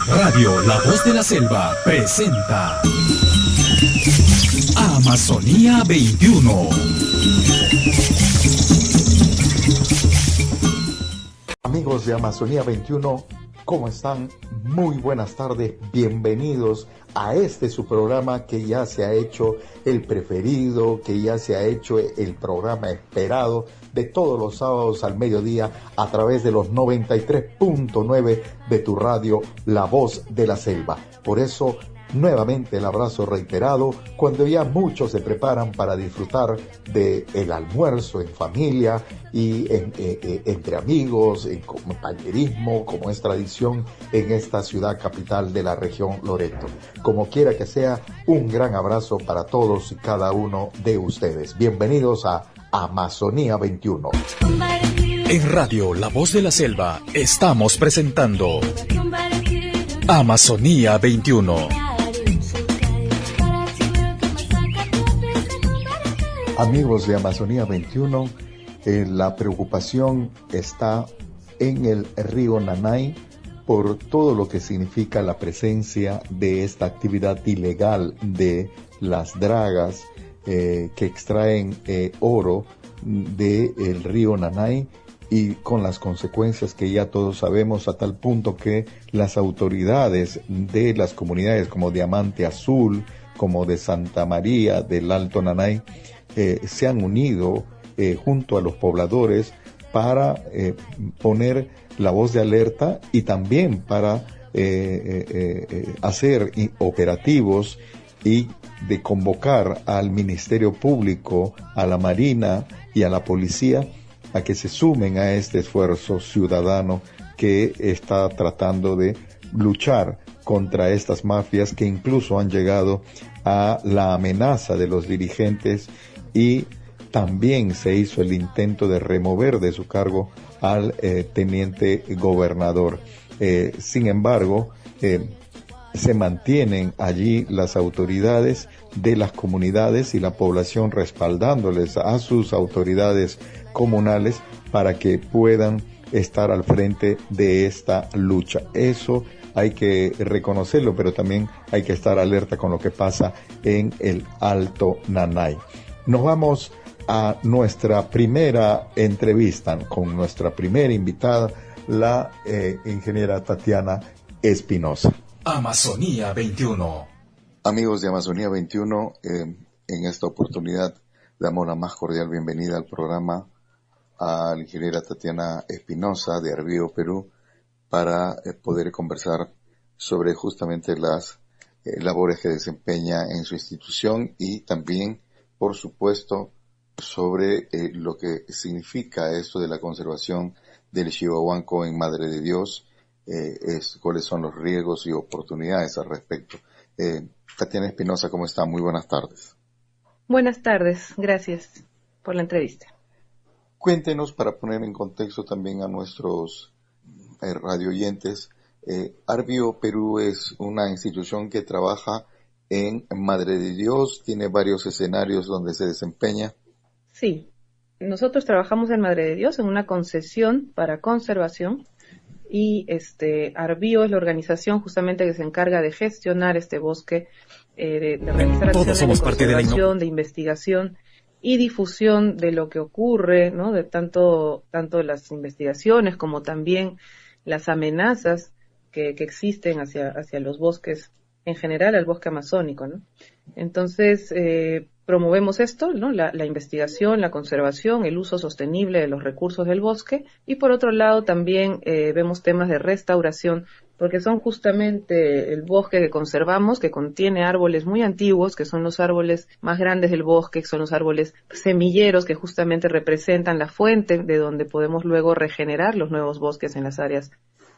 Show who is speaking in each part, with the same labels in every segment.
Speaker 1: Radio La Voz de la Selva presenta Amazonía 21.
Speaker 2: Amigos de Amazonía 21, ¿cómo están? Muy buenas tardes, bienvenidos a su programa que ya se ha hecho el preferido, que ya se ha hecho el programa esperado de todos los sábados al mediodía a través de los 93.9 de tu radio La Voz de la Selva. Por eso, nuevamente el abrazo reiterado cuando ya muchos se preparan para disfrutar del almuerzo en familia y entre amigos, en compañerismo, como es tradición en esta ciudad capital de la región Loreto. Como quiera que sea, un gran abrazo para todos y cada uno de ustedes. Bienvenidos a Amazonía 21.
Speaker 1: En Radio La Voz de la Selva estamos presentando Amazonía 21.
Speaker 2: Amigos de Amazonía 21, la preocupación está en el río Nanay por todo lo que significa la presencia de esta actividad ilegal de las dragas que extraen oro del río Nanay, y con las consecuencias que ya todos sabemos, a tal punto que las autoridades de las comunidades como Diamante Azul, como de Santa María del Alto Nanay, se han unido junto a los pobladores para poner la voz de alerta y también para hacer operativos y de convocar al Ministerio Público, a la Marina y a la Policía a que se sumen a este esfuerzo ciudadano que está tratando de luchar contra estas mafias que incluso han llegado a la amenaza de los dirigentes, y también se hizo el intento de remover de su cargo al teniente gobernador. Sin embargo, se mantienen allí las autoridades de las comunidades y la población respaldándoles a sus autoridades comunales para que puedan estar al frente de esta lucha. Eso hay que reconocerlo, pero también hay que estar alerta con lo que pasa en el Alto Nanay. Nos vamos a nuestra primera entrevista con nuestra primera invitada, la ingeniera Tatiana Espinosa.
Speaker 1: Amazonía 21.
Speaker 2: Amigos de Amazonía 21, en esta oportunidad damos la más cordial bienvenida al programa a la ingeniera Tatiana Espinosa de Arbío, Perú, para poder conversar sobre justamente las labores que desempeña en su institución y también, por supuesto, sobre lo que significa esto de la conservación del Chihuahuanco en Madre de Dios, cuáles son los riesgos y oportunidades al respecto. Tatiana Espinosa, ¿cómo está? Muy buenas tardes.
Speaker 3: Buenas tardes, gracias por la entrevista.
Speaker 2: Cuéntenos, para poner en contexto también a nuestros radio oyentes, Arbío Perú es una institución que trabaja en Madre de Dios, tiene varios escenarios donde se desempeña.
Speaker 3: Sí, nosotros trabajamos en Madre de Dios en una concesión para conservación, y Arbío es la organización justamente que se encarga de gestionar este bosque, de realizar acciones de conservación, de investigación y difusión de lo que ocurre, ¿no? De tanto las investigaciones como también las amenazas que existen hacia los bosques en general, al bosque amazónico, ¿no? Entonces, promovemos esto, ¿no? La investigación, la conservación, el uso sostenible de los recursos del bosque, y por otro lado también vemos temas de restauración, porque son justamente el bosque que conservamos, que contiene árboles muy antiguos, que son los árboles más grandes del bosque, que son los árboles semilleros, que justamente representan la fuente de donde podemos luego regenerar los nuevos bosques en las áreas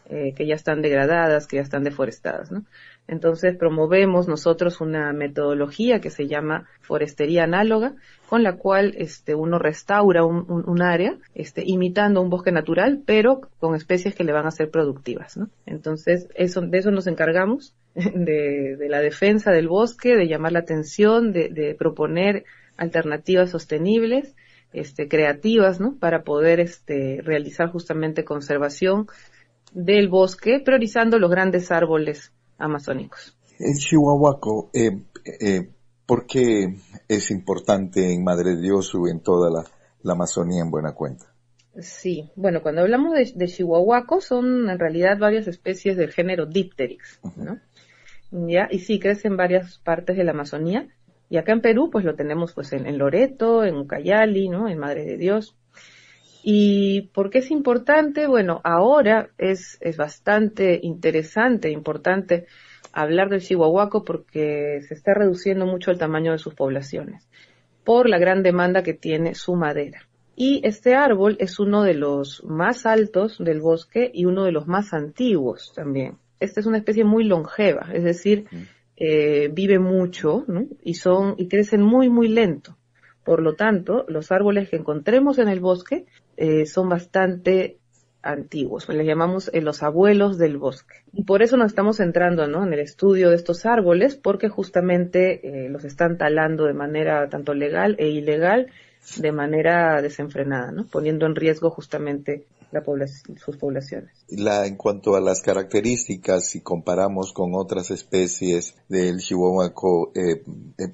Speaker 3: que ya están degradadas, que ya están deforestadas, ¿no? Entonces promovemos nosotros una metodología que se llama forestería análoga, con la cual uno restaura un área, imitando un bosque natural, pero con especies que le van a ser productivas, ¿no? Entonces de eso nos encargamos, de la defensa del bosque, de llamar la atención, de proponer alternativas sostenibles, creativas, ¿no? Para poder realizar justamente conservación del bosque, priorizando los grandes árboles amazónicos.
Speaker 2: El chihuahuaco, ¿por qué es importante en Madre de Dios o en toda la Amazonía en buena cuenta?
Speaker 3: Sí, bueno, cuando hablamos de chihuahuaco son en realidad varias especies del género Dipteryx, ¿no? Ya, y sí, crece en varias partes de la Amazonía. Y acá en Perú, pues lo tenemos pues en Loreto, en Ucayali, ¿no? En Madre de Dios. ¿Y por qué es importante? Bueno, ahora es bastante interesante, importante hablar del chihuahuaco porque se está reduciendo mucho el tamaño de sus poblaciones por la gran demanda que tiene su madera. Y este árbol es uno de los más altos del bosque y uno de los más antiguos también. Esta es una especie muy longeva, es decir, vive mucho, ¿no? Y crecen muy, muy lento. Por lo tanto, los árboles que encontremos en el bosque son bastante antiguos, les llamamos los abuelos del bosque. Y por eso nos estamos centrando, ¿no?, en el estudio de estos árboles, porque justamente los están talando de manera tanto legal e ilegal, de manera desenfrenada, ¿no?, poniendo en riesgo justamente sus poblaciones.
Speaker 2: En cuanto a las características, si comparamos con otras especies del chihuahuaco,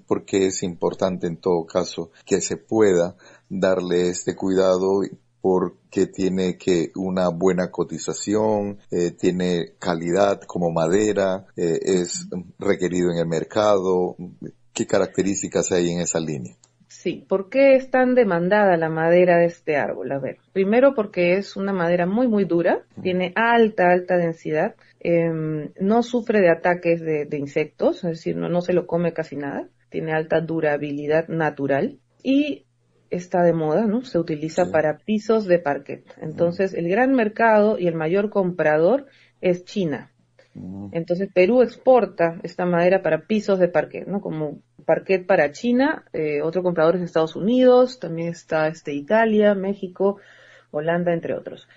Speaker 2: ¿por qué es importante en todo caso que se pueda darle este cuidado? Porque tiene una buena cotización, tiene calidad como madera, es requerido en el mercado. ¿Qué características hay en esa línea?
Speaker 3: Sí, ¿por qué es tan demandada la madera de este árbol? A ver, primero porque es una madera muy, muy dura, tiene alta densidad, no sufre de ataques de insectos, es decir, no se lo come casi nada, tiene alta durabilidad natural y está de moda, ¿no? Se utiliza para pisos de parquet. Entonces, el gran mercado y el mayor comprador es China. Entonces, Perú exporta esta madera para pisos de parquet, ¿no? Como parquet para China, otro comprador es Estados Unidos, también está Italia, México, Holanda, entre otros.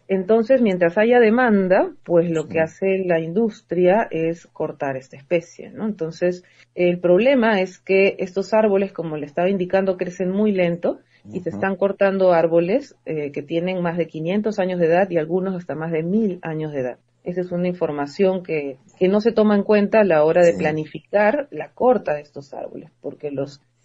Speaker 3: Entonces, mientras haya demanda, pues lo que hace la industria es cortar esta especie, ¿no? Entonces, el problema es que estos árboles, como le estaba indicando, crecen muy lento y se están cortando árboles que tienen más de 500 años de edad y algunos hasta más de 1000 años de edad. Esa es una información que no se toma en cuenta a la hora de planificar la corta de estos árboles, porque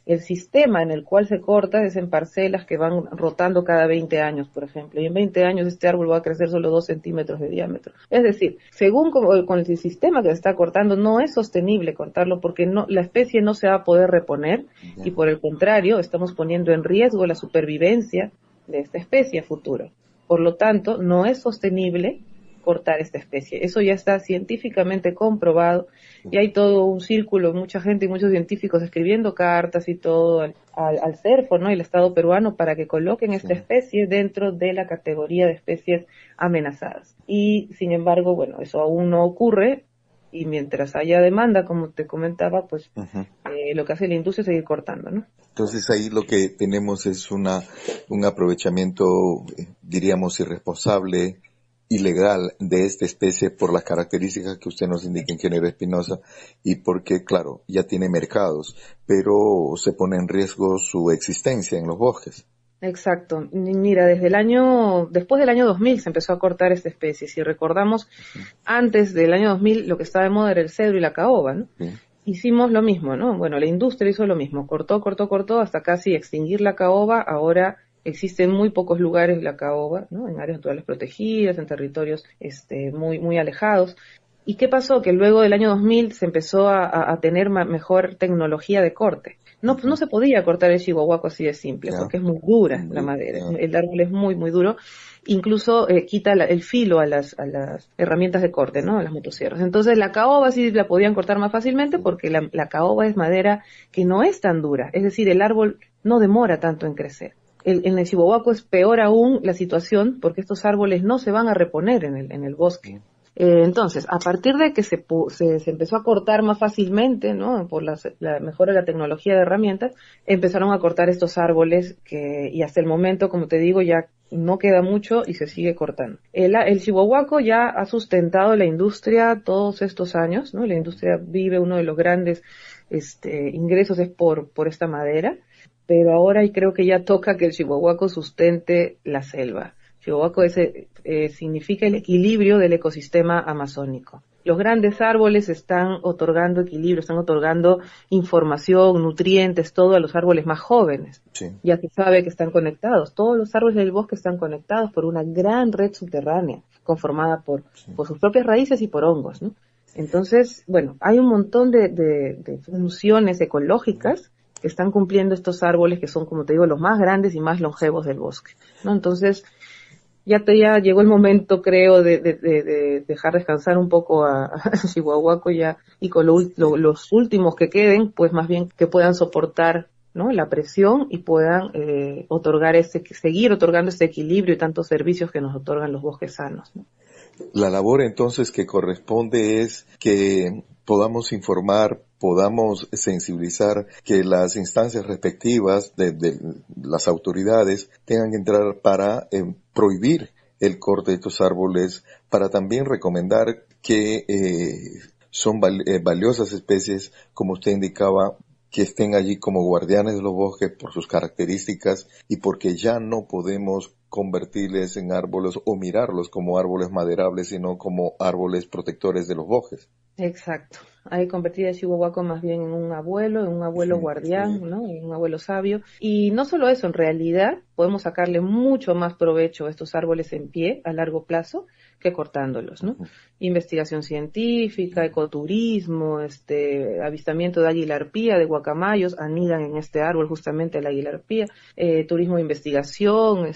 Speaker 3: el sistema en el cual se corta es en parcelas que van rotando cada 20 años, por ejemplo, y en 20 años este árbol va a crecer solo 2 centímetros de diámetro. Es decir, según con el sistema que se está cortando, no es sostenible cortarlo porque la especie no se va a poder reponer y por el contrario, estamos poniendo en riesgo la supervivencia de esta especie a futuro. Por lo tanto, no es sostenible cortar esta especie. Eso ya está científicamente comprobado y hay todo un círculo, mucha gente y muchos científicos escribiendo cartas y todo al CERFO, ¿no?, y el Estado peruano para que coloquen esta especie dentro de la categoría de especies amenazadas. Y sin embargo, bueno, eso aún no ocurre y mientras haya demanda, como te comentaba, pues lo que hace la industria es seguir cortando, ¿no?
Speaker 2: Entonces ahí lo que tenemos es un aprovechamiento, diríamos, irresponsable, ilegal de esta especie por las características que usted nos indica, ingeniero Espinosa, y porque, claro, ya tiene mercados, pero se pone en riesgo su existencia en los bosques.
Speaker 3: Exacto. Mira, después del año 2000 se empezó a cortar esta especie. Si recordamos, antes del año 2000 lo que estaba de moda era el cedro y la caoba, ¿no? Hicimos lo mismo, ¿no? Bueno, la industria hizo lo mismo, cortó hasta casi extinguir la caoba. Ahora existen muy pocos lugares la caoba, ¿no?, en áreas naturales protegidas, en territorios muy, muy alejados. ¿Y qué pasó? Que luego del año 2000 se empezó a tener mejor tecnología de corte. No se podía cortar el chihuahuaco así de simple, porque es muy dura la madera. El árbol es muy, muy duro. Incluso quita el filo a las herramientas de corte, ¿no?, a las motosierras. Entonces la caoba sí la podían cortar más fácilmente porque la caoba es madera que no es tan dura. Es decir, el árbol no demora tanto en crecer. En el chihuahuaco es peor aún la situación porque estos árboles no se van a reponer en el bosque. Entonces, a partir de que se empezó a cortar más fácilmente, ¿no?, por la mejora de la tecnología de herramientas, empezaron a cortar estos árboles y hasta el momento, como te digo, ya no queda mucho y se sigue cortando. El chihuahuaco ya ha sustentado la industria todos estos años, ¿no? La industria vive uno de los grandes ingresos es por esta madera, pero ahora creo que ya toca que el chihuahuaco sustente la selva. Chihuahua significa el equilibrio del ecosistema amazónico. Los grandes árboles están otorgando equilibrio, están otorgando información, nutrientes, todo a los árboles más jóvenes.
Speaker 2: Sí.
Speaker 3: Ya se sabe que están conectados. Todos los árboles del bosque están conectados por una gran red subterránea, conformada por sus propias raíces y por hongos, ¿no? Entonces, bueno, hay un montón de funciones ecológicas que están cumpliendo estos árboles que son, como te digo, los más grandes y más longevos del bosque, ¿no? Entonces, ya llegó el momento, creo, de dejar descansar un poco a Chihuahuaco ya, y con los últimos que queden, pues más bien que puedan soportar, ¿no?, la presión y puedan seguir otorgando este equilibrio y tantos servicios que nos otorgan los bosques sanos, ¿no?
Speaker 2: La labor entonces que corresponde es que podamos informar, podamos sensibilizar, que las instancias respectivas de las autoridades tengan que entrar para prohibir el corte de estos árboles, para también recomendar que son valiosas especies, como usted indicaba, que estén allí como guardianes de los bosques por sus características y porque ya no podemos convertirles en árboles o mirarlos como árboles maderables, sino como árboles protectores de los bosques.
Speaker 3: Exacto. Hay que convertir a Chihuahuaco más bien en un abuelo guardián, ¿no? En un abuelo sabio. Y no solo eso, en realidad podemos sacarle mucho más provecho a estos árboles en pie a largo plazo que cortándolos, ¿no? Investigación científica, ecoturismo, avistamiento de águila arpía, de guacamayos, anidan en este árbol justamente la águila arpía, turismo de investigación,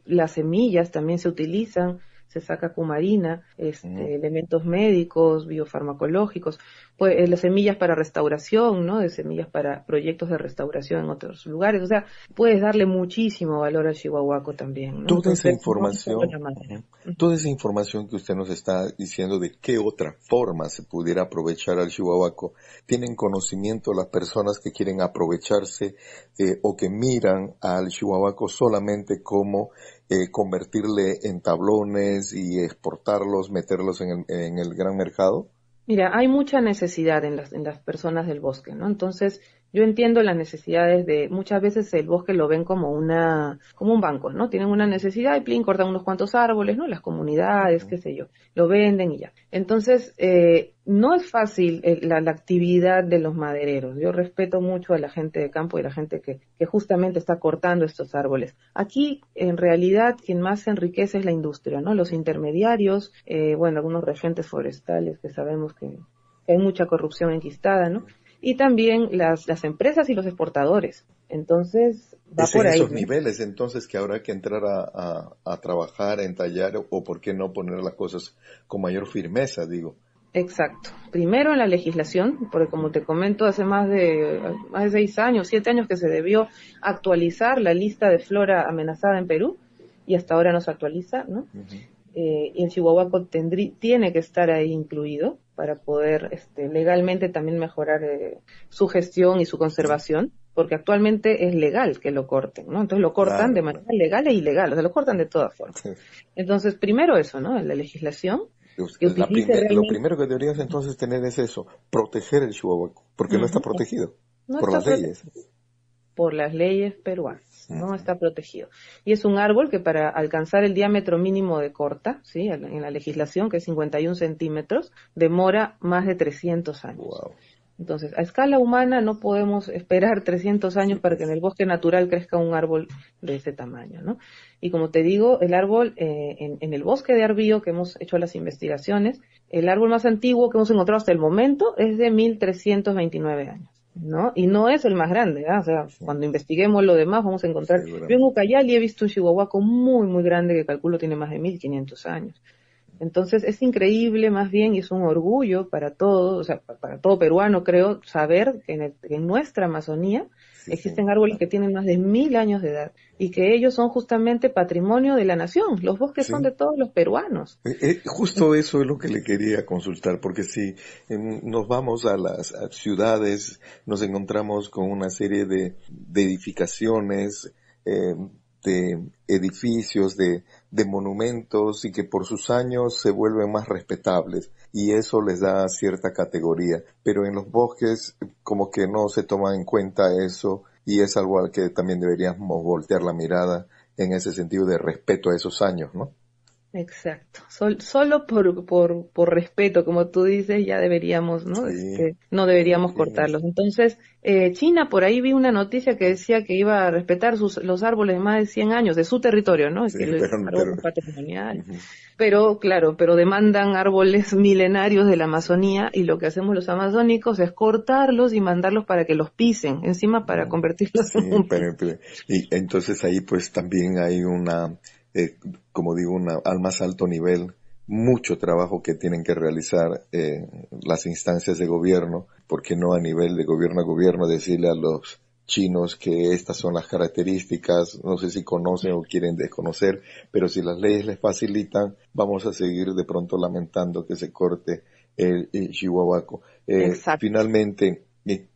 Speaker 3: las semillas también se utilizan, se saca cumarina, elementos médicos, biofarmacológicos, pues las semillas para restauración, ¿no? De semillas para proyectos de restauración en otros lugares. O sea, puedes darle muchísimo valor al chihuahuaco también, ¿no?
Speaker 2: Toda esa
Speaker 3: Entonces,
Speaker 2: información que usted nos está diciendo de qué otra forma se pudiera aprovechar al chihuahuaco, ¿tienen conocimiento las personas que quieren aprovecharse o que miran al chihuahuaco solamente como convertirle en tablones y exportarlos, meterlos en el gran mercado?
Speaker 3: Mira, hay mucha necesidad en las personas del bosque, ¿no? Entonces, yo entiendo las necesidades muchas veces el bosque lo ven como un banco, ¿no? Tienen una necesidad y plin, cortan unos cuantos árboles, ¿no? Las comunidades, qué sé yo, lo venden y ya. Entonces, no es fácil la actividad de los madereros. Yo respeto mucho a la gente de campo y a la gente que justamente está cortando estos árboles. Aquí, en realidad, quien más se enriquece es la industria, ¿no? Los intermediarios, algunos regentes forestales que sabemos que hay mucha corrupción enquistada, ¿no? Y también las empresas y los exportadores. Entonces, va por ahí.
Speaker 2: Esos niveles, entonces, que habrá que entrar a trabajar, a entallar, o por qué no poner las cosas con mayor firmeza, digo.
Speaker 3: Exacto. Primero en la legislación, porque como te comento, hace más de 6 años, 7 años que se debió actualizar la lista de flora amenazada en Perú, y hasta ahora no se actualiza, ¿no? Y el chihuahuaco tiene que estar ahí incluido para poder legalmente también mejorar su gestión y su conservación, porque actualmente es legal que lo corten, ¿no? Entonces lo cortan de manera legal e ilegal, o sea, lo cortan de todas formas. Entonces, primero eso, ¿no? La legislación.
Speaker 2: Lo primero que deberías entonces tener es eso, proteger el chihuahuaco, porque no está protegido por las leyes.
Speaker 3: Por las leyes peruanas. No está protegido. Y es un árbol que para alcanzar el diámetro mínimo de corta, ¿sí?, en la legislación, que es 51 centímetros, demora más de 300 años. Wow. Entonces, a escala humana no podemos esperar 300 años para que en el bosque natural crezca un árbol de ese tamaño, ¿no? Y como te digo, el árbol en el bosque de Arbío, que hemos hecho las investigaciones, el árbol más antiguo que hemos encontrado hasta el momento es de 1329 años. ¿No? Y no es el más grande, ¿eh? O sea, cuando investiguemos lo demás vamos a encontrar. Yo en Ucayali he visto un chihuahuaco muy, muy grande que calculo tiene más de 1500 años. Entonces es increíble más bien y es un orgullo para todos, o sea, para todo peruano creo, saber que en nuestra Amazonía existen árboles que tienen más de 1000 años de edad y que ellos son justamente patrimonio de la nación. Los bosques son de todos los peruanos.
Speaker 2: Justo eso es lo que le quería consultar, porque si nos vamos a las ciudades, nos encontramos con una serie de edificaciones, de edificios, de monumentos, y que por sus años se vuelven más respetables y eso les da cierta categoría, pero en los bosques como que no se toma en cuenta eso y es algo al que también deberíamos voltear la mirada en ese sentido de respeto a esos años, ¿no?
Speaker 3: Exacto. Solo por respeto, como tú dices, ya deberíamos, ¿no?
Speaker 2: Sí,
Speaker 3: No deberíamos
Speaker 2: sí,
Speaker 3: cortarlos. Entonces, China, por ahí vi una noticia que decía que iba a respetar los árboles de más de 100 años de su territorio, ¿no?
Speaker 2: sí,
Speaker 3: Que los
Speaker 2: pero
Speaker 3: árboles patrimoniales.
Speaker 2: ujú,
Speaker 3: Pero, claro, pero demandan árboles milenarios de la Amazonía y lo que hacemos los amazónicos es cortarlos y mandarlos para que los pisen, encima para
Speaker 2: ujú,
Speaker 3: convertirlos
Speaker 2: sí,
Speaker 3: en un
Speaker 2: y entonces ahí pues también hay eh, como digo, al más alto nivel, mucho trabajo que tienen que realizar las instancias de gobierno, porque no a nivel de gobierno a gobierno decirle a los chinos que estas son las características, no sé si conocen o quieren desconocer, pero si las leyes les facilitan, vamos a seguir de pronto lamentando que se corte el chihuahuaco.
Speaker 3: Exacto.
Speaker 2: Finalmente,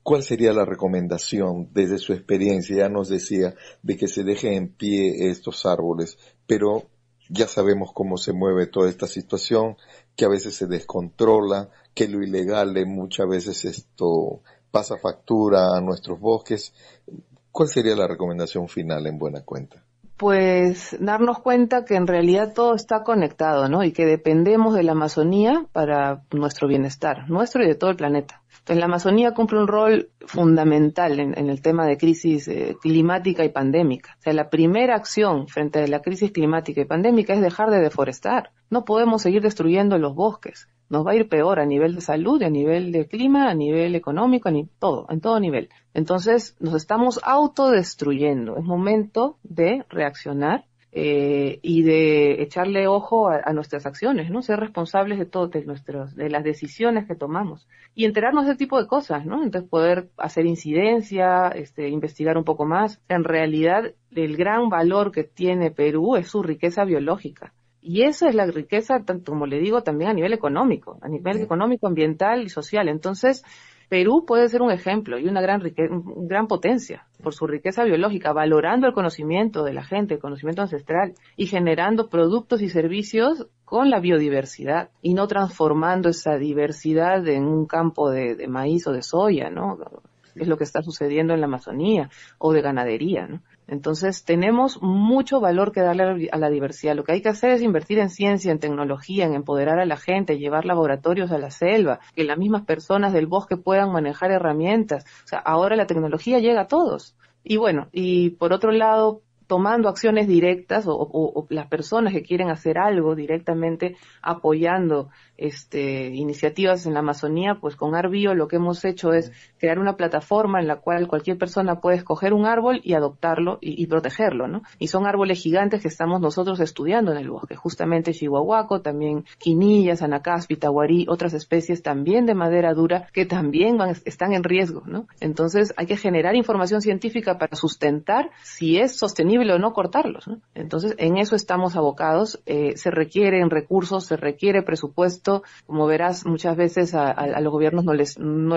Speaker 2: ¿cuál sería la recomendación desde su experiencia? Ya nos decía de que se dejen en pie estos árboles, pero ya sabemos cómo se mueve toda esta situación, que a veces se descontrola, que lo ilegal muchas veces esto pasa factura a nuestros bosques. ¿Cuál sería la recomendación final en buena cuenta?
Speaker 3: Pues darnos cuenta que en realidad todo está conectado, ¿no? Y que dependemos de la Amazonía para nuestro bienestar, nuestro y de todo el planeta. Entonces la Amazonía cumple un rol fundamental en el tema de crisis climática y pandémica. O sea, la primera acción frente a la crisis climática y pandémica es dejar de deforestar. No podemos seguir destruyendo los bosques. Nos va a ir peor a nivel de salud, a nivel de clima, a nivel económico, todo, en todo nivel. Entonces nos estamos autodestruyendo. Es momento de reaccionar y de echarle ojo a nuestras acciones, ¿no? Ser responsables de todo, de las decisiones que tomamos y enterarnos de ese tipo de cosas, ¿no? Entonces poder hacer incidencia, investigar un poco más. En realidad, el gran valor que tiene Perú es su riqueza biológica. Y esa es la riqueza, tanto como le digo, también a nivel
Speaker 2: Mm,
Speaker 3: económico, ambiental y social. Entonces, Perú puede ser un ejemplo y una gran potencia por su riqueza biológica, valorando el conocimiento de la gente, el conocimiento ancestral y generando productos y servicios con la biodiversidad y no transformando esa diversidad en un campo de maíz o de soya, ¿no? Es
Speaker 2: sí.
Speaker 3: lo que está sucediendo en la Amazonía o de ganadería, ¿no? Entonces tenemos mucho valor que darle a la diversidad. Lo que hay que hacer es invertir en ciencia, en tecnología, en empoderar a la gente, llevar laboratorios a la selva, que las mismas personas del bosque puedan manejar herramientas. O sea, ahora la tecnología llega a todos. Y bueno, y por otro lado, tomando acciones directas o las personas que quieren hacer algo directamente apoyando iniciativas en la Amazonía, pues con Arbio lo que hemos hecho es crear una plataforma en la cual cualquier persona puede escoger un árbol y adoptarlo y protegerlo, ¿no? Y son árboles gigantes que estamos nosotros estudiando en el bosque, justamente chihuahuaco, también quinillas, anacaspi, tahuarí, otras especies también de madera dura que también están en riesgo, ¿no? Entonces hay que generar información científica para sustentar si es sostenible o no cortarlos, ¿no? Entonces en eso estamos abocados, se requieren recursos, se requiere presupuesto. Como verás, muchas veces a los gobiernos no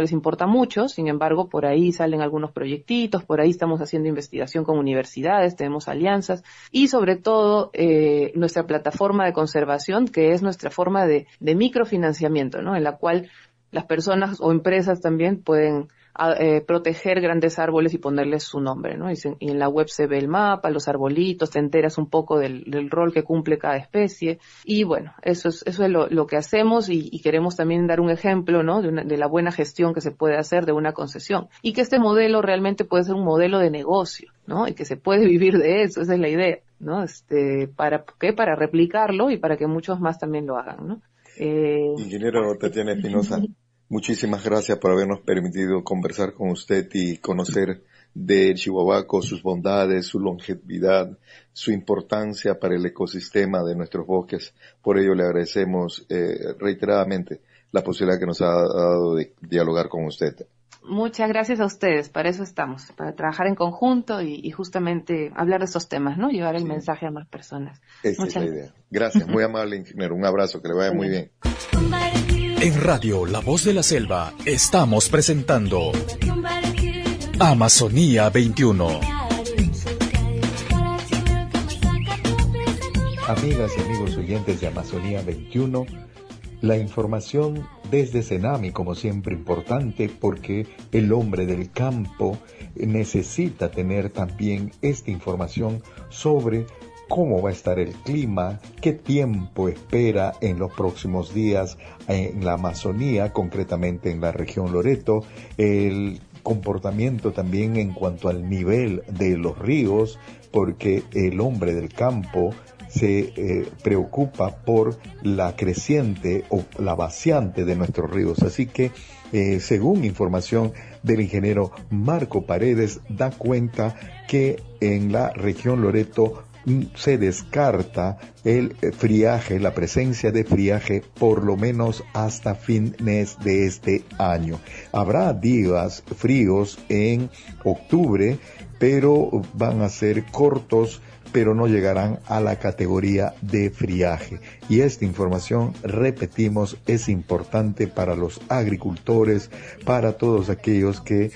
Speaker 3: les importa mucho, sin embargo, por ahí salen algunos proyectitos, por ahí estamos haciendo investigación con universidades, tenemos alianzas y sobre todo nuestra plataforma de conservación, que es nuestra forma de microfinanciamiento, ¿no? En la cual las personas o empresas también pueden proteger grandes árboles y ponerles su nombre, ¿no? Y en la web se ve el mapa, los arbolitos, te enteras un poco del rol que cumple cada especie y bueno, eso es lo que hacemos y queremos también dar un ejemplo, ¿no? De la buena gestión que se puede hacer de una concesión y que este modelo realmente puede ser un modelo de negocio, ¿no? Y que se puede vivir de eso, esa es la idea, ¿no? ¿Para qué? Para replicarlo y para que muchos más también lo hagan, ¿no?
Speaker 2: Ingeniero Tatiana Espinosa, muchísimas gracias por habernos permitido conversar con usted y conocer del chihuahuaco, sus bondades, su longevidad, su importancia para el ecosistema de nuestros bosques. Por ello le agradecemos reiteradamente la posibilidad que nos ha dado de dialogar con usted.
Speaker 3: Muchas gracias a ustedes, para eso estamos, para trabajar en conjunto y justamente hablar de estos temas, ¿no? Llevar el
Speaker 2: Sí,
Speaker 3: mensaje a más personas.
Speaker 2: esa es la
Speaker 3: Muchas
Speaker 2: idea. Gracias, muy amable ingeniero. Un abrazo, que le vaya muy bien.
Speaker 1: En Radio La Voz de la Selva estamos presentando Amazonía 21.
Speaker 2: Amigas y amigos oyentes de Amazonía 21, la información desde Senami, como siempre, importante porque el hombre del campo necesita tener también esta información sobre cómo va a estar el clima, qué tiempo espera en los próximos días en la Amazonía, concretamente en la región Loreto, el comportamiento también en cuanto al nivel de los ríos, porque el hombre del campo se preocupa por la creciente o la vaciante de nuestros ríos. Así que, según información del ingeniero Marco Paredes, da cuenta que en la región Loreto se descarta el friaje, la presencia de friaje, por lo menos hasta fines de este año. Habrá días fríos en octubre, pero van a ser cortos, pero no llegarán a la categoría de friaje. Y esta información, repetimos, es importante para los agricultores, para todos aquellos que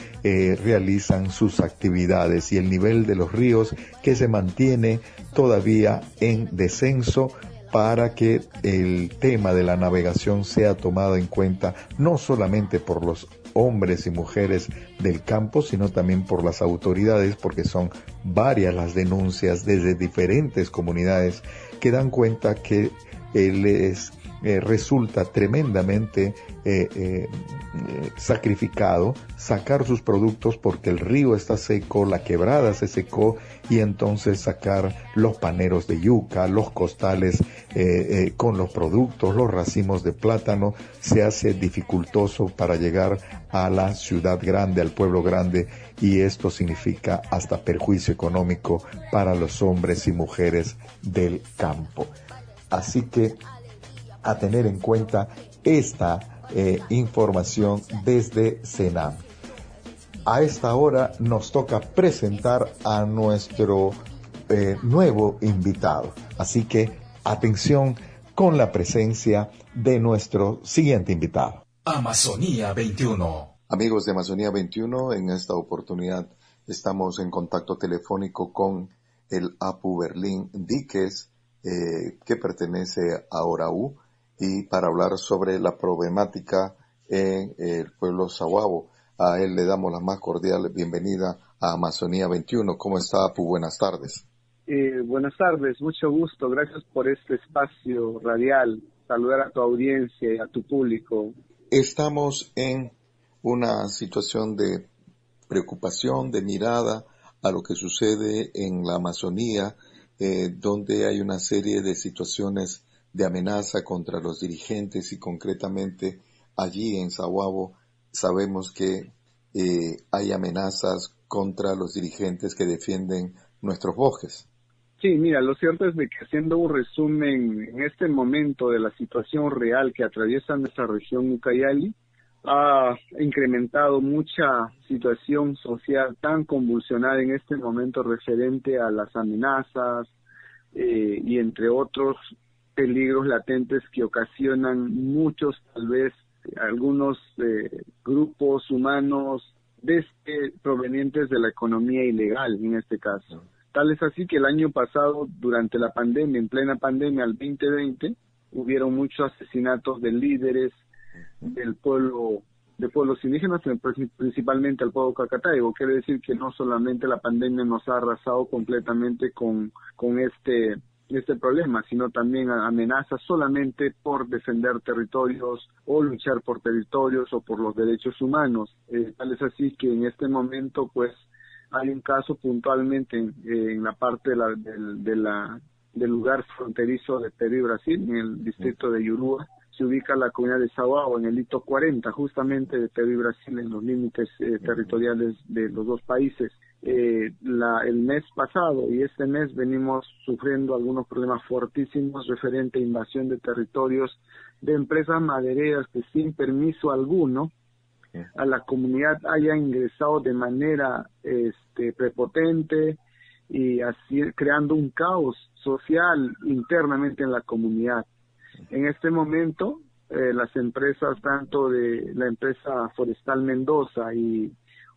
Speaker 2: realizan sus actividades, y el nivel de los ríos que se mantiene todavía en descenso, para que el tema de la navegación sea tomado en cuenta no solamente por los hombres y mujeres del campo, sino también por las autoridades, porque son varias las denuncias desde diferentes comunidades que dan cuenta que les resulta tremendamente sacrificado sacar sus productos porque el río está seco, la quebrada se secó, y entonces sacar los paneros de yuca, los costales con los productos, los racimos de plátano, se hace dificultoso para llegar a la ciudad grande, al pueblo grande, y esto significa hasta perjuicio económico para los hombres y mujeres del campo. Así que a tener en cuenta esta información desde Senami. A esta hora nos toca presentar a nuestro nuevo invitado. Así que atención con la presencia de nuestro siguiente invitado.
Speaker 1: Amazonía 21.
Speaker 2: Amigos de Amazonía 21, en esta oportunidad estamos en contacto telefónico con el Apu Berlín Díquez, que pertenece a Oraú, y para hablar sobre la problemática en el pueblo Sahuabo. A él le damos la más cordial bienvenida a Amazonía 21. ¿Cómo está, Apu? Buenas tardes.
Speaker 4: Buenas tardes, mucho gusto. Gracias por este espacio radial. Saludar a tu audiencia y a tu público.
Speaker 2: Estamos en una situación de preocupación, de mirada a lo que sucede en la Amazonía, donde hay una serie de situaciones de amenaza contra los dirigentes, y concretamente allí en Sahuabo sabemos que hay amenazas contra los dirigentes que defienden nuestros bosques.
Speaker 4: Sí, mira, lo cierto es de que, haciendo un resumen en este momento de la situación real que atraviesa nuestra región Ucayali, ha incrementado mucha situación social tan convulsionada en este momento referente a las amenazas y entre otros peligros latentes que ocasionan muchos, tal vez algunos grupos humanos provenientes de la economía ilegal en este caso. Tal es así que el año pasado, durante la pandemia, en plena pandemia, el 2020, hubieron muchos asesinatos de líderes del pueblo, de pueblos indígenas, principalmente al pueblo cacataibo. Quiere decir que no solamente la pandemia nos ha arrasado completamente con este problema, sino también amenazas solamente por defender territorios o luchar por territorios o por los derechos humanos. Tal es así que en este momento, pues, hay un caso puntualmente en la parte del lugar fronterizo de Perú y Brasil, en el distrito de Yurúa. Se ubica la comunidad de Sahuabo en el hito 40, justamente de Perú y Brasil, en los límites territoriales de los dos países. El mes pasado y este mes venimos sufriendo algunos problemas fortísimos referente a invasión de territorios de empresas madereras que, sin permiso alguno a la comunidad, hayan ingresado de manera prepotente, y así creando un caos social internamente en la comunidad. En este momento, las empresas, tanto de la empresa Forestal Mendoza y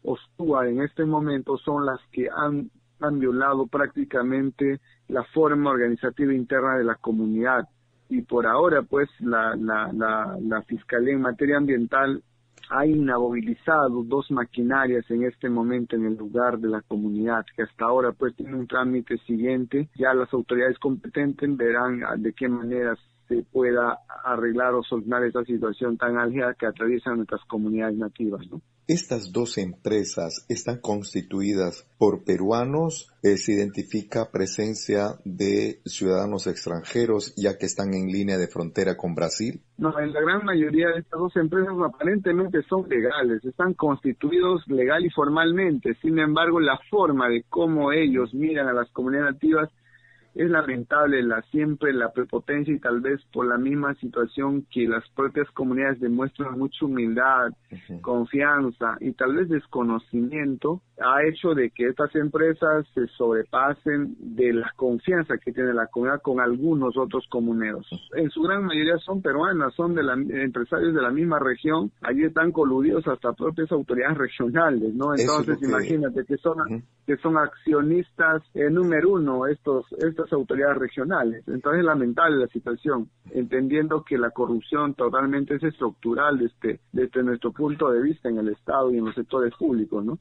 Speaker 4: Ostúa, en este momento son las que han violado prácticamente la forma organizativa interna de la comunidad. y por ahora pues la Fiscalía en materia ambiental ha inamovilizado 2 maquinarias en este momento en el lugar de la comunidad, que hasta ahora pues tiene un trámite siguiente. Ya las autoridades competentes verán de qué manera se pueda arreglar o solucionar esta situación tan álgida que atraviesan nuestras comunidades nativas, ¿no?
Speaker 2: Estas 2 empresas están constituidas por peruanos. Se identifica presencia de ciudadanos extranjeros ya que están en línea de frontera con Brasil.
Speaker 4: No, en la gran mayoría de estas 2 empresas aparentemente son legales, están constituidos legal y formalmente. Sin embargo, la forma de cómo ellos miran a las comunidades nativas es lamentable, siempre la prepotencia, y tal vez por la misma situación que las propias comunidades demuestran mucha humildad, confianza y tal vez desconocimiento, ha hecho de que estas empresas se sobrepasen de la confianza que tiene la comunidad con algunos otros comuneros. En su gran mayoría son peruanas, son empresarios de la misma región, allí están coludidos hasta propias autoridades regionales, ¿no? Entonces imagínate que son accionistas número 1 estas autoridades regionales. Entonces es lamentable la situación, entendiendo que la corrupción totalmente es estructural desde nuestro punto de vista en el Estado y en los sectores públicos, ¿no?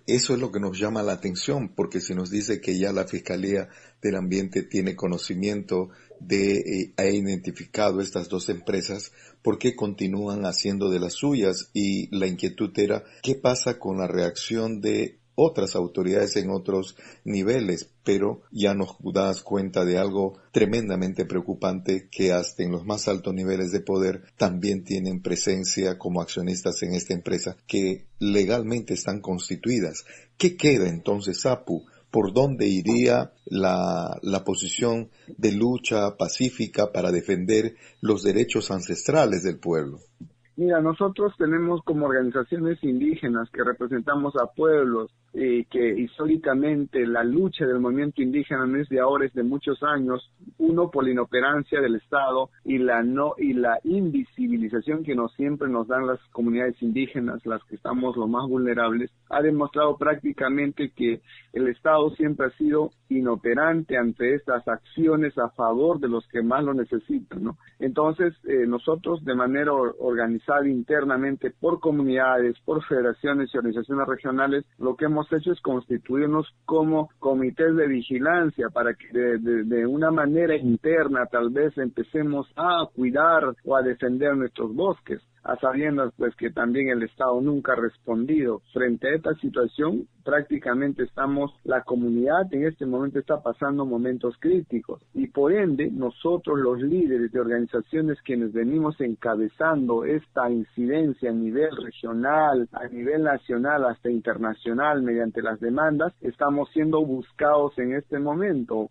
Speaker 2: Eso es lo que nos llama la atención, porque si nos dice que ya la Fiscalía del Ambiente tiene conocimiento ha identificado estas 2 empresas, ¿por qué continúan haciendo de las suyas? Y la inquietud era, ¿qué pasa con la reacción de otras autoridades en otros niveles? Pero ya nos das cuenta de algo tremendamente preocupante, que hasta en los más altos niveles de poder también tienen presencia como accionistas en esta empresa que legalmente están constituidas. ¿Qué queda entonces, Apu? ¿Por dónde iría la posición de lucha pacífica para defender los derechos ancestrales del pueblo?
Speaker 4: Mira, nosotros tenemos como organizaciones indígenas que representamos a pueblos que históricamente la lucha del movimiento indígena no es de ahora, es de muchos años. Uno, por la inoperancia del Estado y la invisibilización que siempre nos dan las comunidades indígenas, las que estamos lo más vulnerables, ha demostrado prácticamente que el Estado siempre ha sido inoperante ante estas acciones a favor de los que más lo necesitan, ¿no? Entonces, nosotros de manera organizada internamente por comunidades, por federaciones y organizaciones regionales, lo que hemos hecho es constituirnos como comités de vigilancia para que de una manera interna tal vez empecemos a cuidar o a defender nuestros bosques, a sabiendas pues que también el Estado nunca ha respondido. Frente a esta situación, prácticamente la comunidad en este momento está pasando momentos críticos, y por ende nosotros los líderes de organizaciones quienes venimos encabezando esta incidencia a nivel regional, a nivel nacional, hasta internacional mediante las demandas, estamos siendo buscados en este momento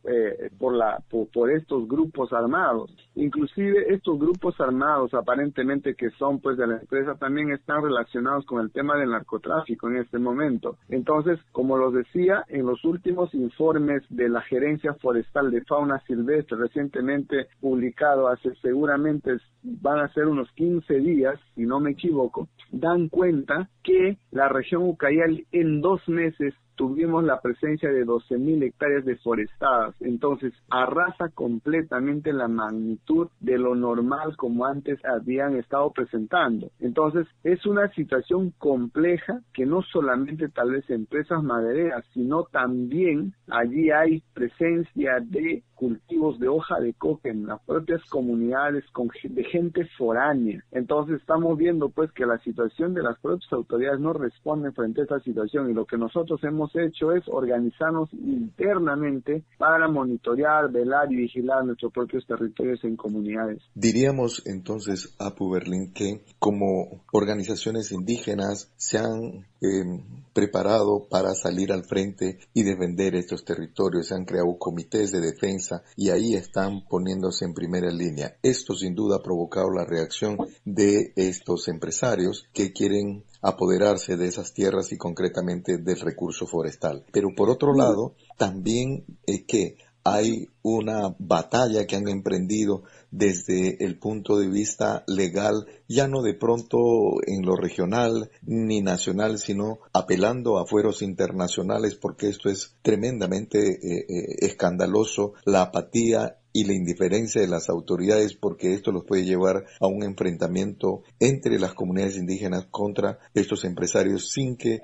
Speaker 4: por estos grupos armados. Inclusive estos grupos armados aparentemente que son pues de la empresa también están relacionados con el tema del narcotráfico en este momento. Entonces, como los decía, en los últimos informes de la Gerencia Forestal de Fauna Silvestre, recientemente publicado seguramente van a ser unos 15 días, si no me equivoco, dan cuenta que la región Ucayali en 2 meses tuvimos la presencia de 12,000 hectáreas deforestadas. Entonces, arrasa completamente la magnitud de lo normal como antes habían estado presentando. Entonces, es una situación compleja que no solamente tal vez empresas madereras, sino también allí hay presencia de cultivos de hoja de coca en las propias comunidades de gente foránea. Entonces estamos viendo pues que la situación de las propias autoridades no responde frente a esta situación, y lo que nosotros hemos hecho es organizarnos internamente para monitorear, velar y vigilar nuestros propios territorios en comunidades.
Speaker 2: Diríamos entonces, Apu Berlín, que como organizaciones indígenas se han preparado para salir al frente y defender estos territorios, se han creado comités de defensa y ahí están poniéndose en primera línea. Esto sin duda ha provocado la reacción de estos empresarios que quieren apoderarse de esas tierras y concretamente del recurso forestal. Pero por otro lado, también que hay una batalla que han emprendido desde el punto de vista legal, ya no de pronto en lo regional ni nacional, sino apelando a fueros internacionales, porque esto es tremendamente escandaloso, la apatía y la indiferencia de las autoridades, porque esto los puede llevar a un enfrentamiento entre las comunidades indígenas contra estos empresarios sin que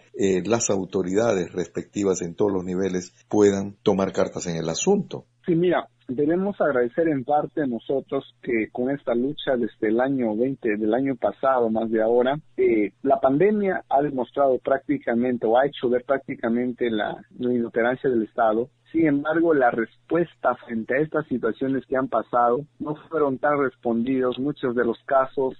Speaker 2: las autoridades respectivas en todos los niveles puedan tomar cartas en el asunto.
Speaker 4: Sí, mira, debemos agradecer en parte a nosotros que con esta lucha desde el año 20, del año pasado, más de ahora, la pandemia ha demostrado prácticamente o ha hecho ver prácticamente la inoperancia del Estado. Sin embargo, la respuesta frente a estas situaciones que han pasado no fueron tan respondidos. Muchos de los casos,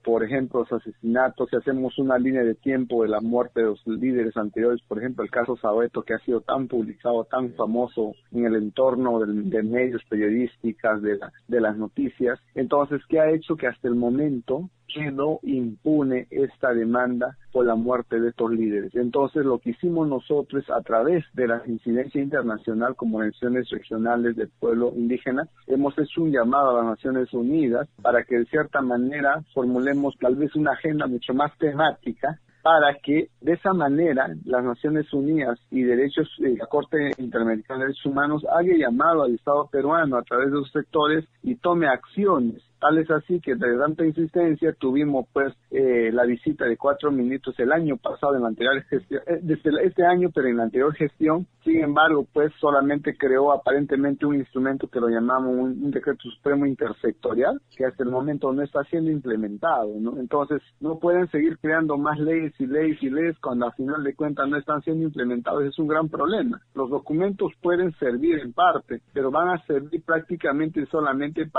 Speaker 4: por ejemplo, los asesinatos, si hacemos una línea de tiempo de la muerte de los líderes anteriores, por ejemplo, el caso Sabeto, que ha sido tan publicado, tan famoso en el entorno de medios periodísticos, de las noticias. Entonces, ¿qué ha hecho? Que hasta el momento quedó impune esta demanda por la muerte de estos líderes. Entonces, lo que hicimos nosotros a través de la incidencia internacional como naciones regionales del pueblo indígena, hemos hecho un llamado a las Naciones Unidas para que de cierta manera formulemos tal vez una agenda mucho más temática para que de esa manera las Naciones Unidas y la Corte Interamericana de Derechos Humanos haga llamado al Estado peruano a través de los sectores y tome acciones. Tal es así que de tanta insistencia tuvimos la visita de 4 ministros el año pasado en la anterior gestión, desde este año, pero en la anterior gestión. Sin embargo, solamente creó aparentemente un instrumento que lo llamamos un decreto supremo intersectorial, que hasta el momento no está siendo implementado, ¿no? Entonces, no pueden seguir creando más leyes y leyes y leyes cuando al final de cuentas no están siendo implementados. Es un gran problema. Los documentos pueden servir en parte, pero van a servir prácticamente solamente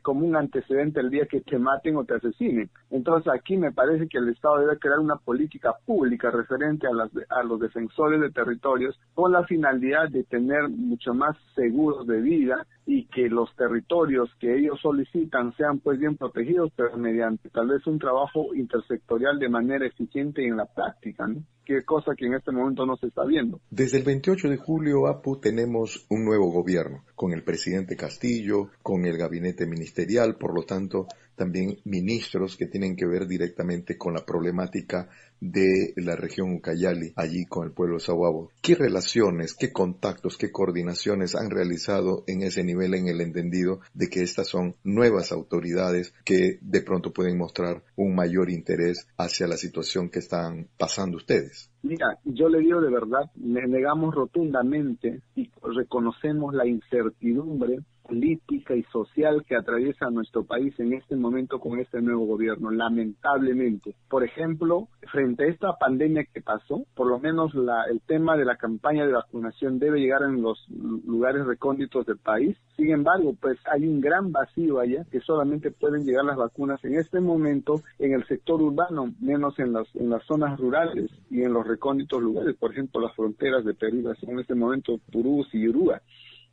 Speaker 4: como un antecedente el día que te maten o te asesinen. Entonces aquí me parece que el Estado debe crear una política pública referente a los defensores de territorios con la finalidad de tener mucho más seguros de vida y que los territorios que ellos solicitan sean bien protegidos, pero mediante tal vez un trabajo intersectorial de manera eficiente y en la práctica, ¿no? Que cosa que en este momento no se está viendo.
Speaker 2: Desde el 28 de julio, Apu, tenemos un nuevo gobierno, con el presidente Castillo, con el gabinete ministerial, por lo tanto, también ministros que tienen que ver directamente con la problemática de la región Ucayali, allí con el pueblo Sahuabo. ¿Qué relaciones, qué contactos, qué coordinaciones han realizado en ese nivel, en el entendido de que estas son nuevas autoridades que de pronto pueden mostrar un mayor interés hacia la situación que están pasando ustedes?
Speaker 4: Mira, yo le digo de verdad, negamos rotundamente y reconocemos la incertidumbre política y social que atraviesa nuestro país en este momento con este nuevo gobierno, lamentablemente. Por ejemplo, frente a esta pandemia que pasó, por lo menos el tema de la campaña de vacunación debe llegar en los lugares recónditos del país. Sin embargo, hay un gran vacío allá que solamente pueden llegar las vacunas en este momento en el sector urbano, menos en las zonas rurales y en los recónditos lugares, por ejemplo, las fronteras de Perú y Brasil, en este momento Purús y Urúa.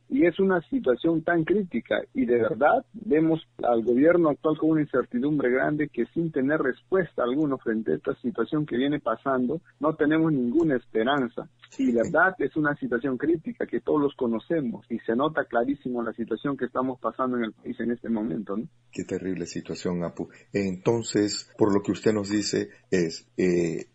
Speaker 4: Y es una situación tan crítica y de verdad vemos al gobierno actual con una incertidumbre grande que sin tener respuesta alguna frente a esta situación que viene pasando, no tenemos ninguna esperanza. Y de verdad es una situación crítica que todos los conocemos y se nota clarísimo la situación que estamos pasando en el país en este momento, ¿no?
Speaker 2: Qué terrible situación, Apu. Entonces, por lo que usted nos dice, es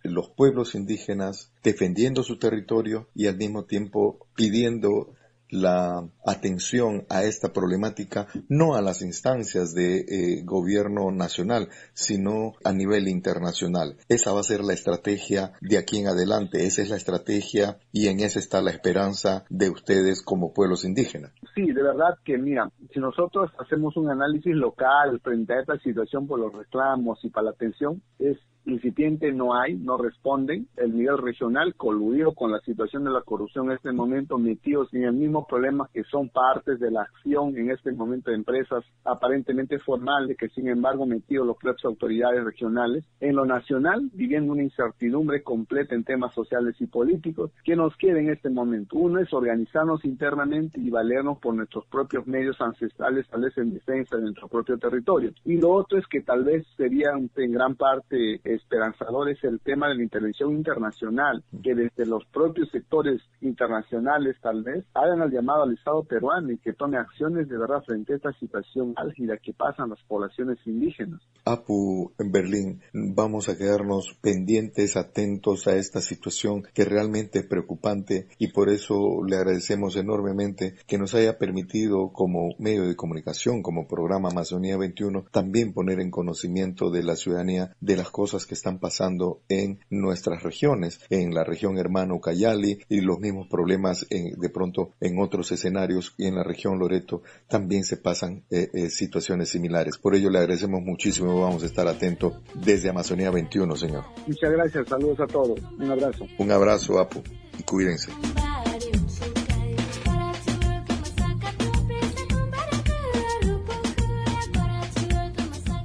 Speaker 2: los pueblos indígenas defendiendo su territorio y al mismo tiempo pidiendo la atención a esta problemática, no a las instancias de gobierno nacional, sino a nivel internacional. Esa va a ser la estrategia de aquí en adelante, esa es la estrategia y en esa está la esperanza de ustedes como pueblos indígenas.
Speaker 4: Sí, de verdad que mira, si nosotros hacemos un análisis local frente a esta situación por los reclamos y para la atención, es incipiente, no responden. El nivel regional, coludido con la situación de la corrupción en este momento, metidos en el mismo problema que son partes de la acción en este momento de empresas aparentemente formales, que sin embargo metidos los propias autoridades regionales. En lo nacional, viviendo una incertidumbre completa en temas sociales y políticos, que nos queda en este momento. Uno es organizarnos internamente y valernos por nuestros propios medios ancestrales, tal vez en defensa de nuestro propio territorio. Y lo otro es que tal vez sería en gran parte esperanzador es el tema de la intervención internacional, que desde los propios sectores internacionales tal vez hagan el llamado al Estado peruano y que tome acciones de verdad frente a esta situación álgida que pasan las poblaciones indígenas.
Speaker 2: Apu, en Berlín, vamos a quedarnos pendientes, atentos a esta situación que realmente es preocupante, y por eso le agradecemos enormemente que nos haya permitido como medio de comunicación, como programa Amazonía 21, también poner en conocimiento de la ciudadanía de las cosas que están pasando en nuestras regiones, en la región hermana Ucayali, y los mismos problemas de pronto en otros escenarios, y en la región Loreto también se pasan situaciones similares. Por ello le agradecemos muchísimo. Vamos a estar atentos desde Amazonía 21, señor.
Speaker 4: Muchas gracias, saludos a todos, un abrazo.
Speaker 2: Un abrazo, Apu, y cuídense.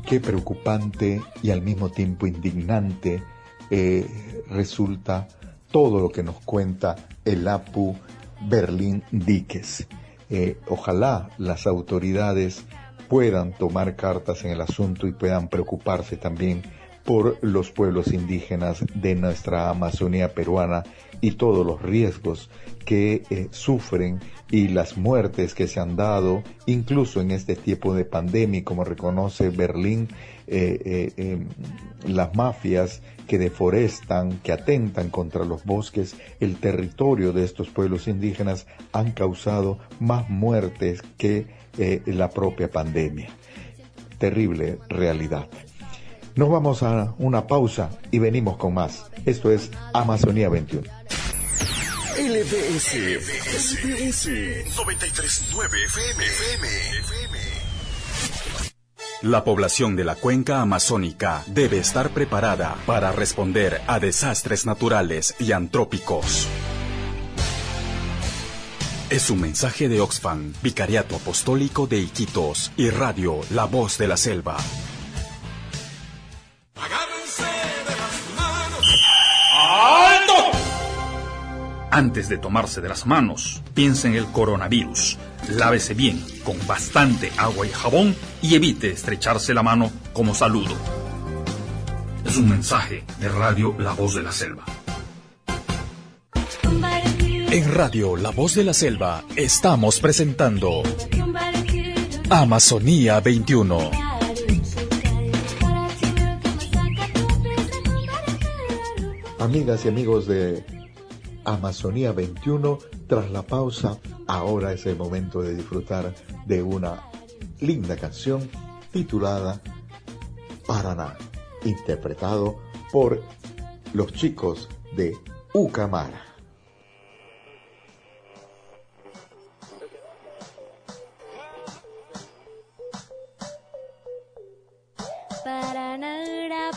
Speaker 2: Qué preocupante y al mismo tiempo indignante resulta todo lo que nos cuenta el Apu Berlín Díquez. Ojalá las autoridades puedan tomar cartas en el asunto y puedan preocuparse también por los pueblos indígenas de nuestra Amazonía peruana y todos los riesgos que sufren y las muertes que se han dado, incluso en este tiempo de pandemia, como reconoce Berlín, las mafias que deforestan, que atentan contra los bosques, el territorio de estos pueblos indígenas han causado más muertes que la propia pandemia. Terrible realidad. Nos vamos a una pausa y venimos con más. Esto es Amazonía 21.
Speaker 1: LBS 93.9 FM. La población de la cuenca amazónica debe estar preparada para responder a desastres naturales y antrópicos. Es un mensaje de Oxfam, Vicariato Apostólico de Iquitos y Radio La Voz de la Selva.
Speaker 5: ¡Agárrense de las manos! ¡Alto! Antes de tomarse de las manos, piense en el coronavirus. Lávese bien, con bastante agua y jabón, y evite estrecharse la mano como saludo. Es un mensaje de Radio La Voz de la Selva.
Speaker 1: En Radio La Voz de la Selva estamos presentando Amazonía 21.
Speaker 2: Amigas y amigos de Amazonía 21, tras la pausa, ahora es el momento de disfrutar de una linda canción titulada Paraná, interpretado por los chicos de Ucamara.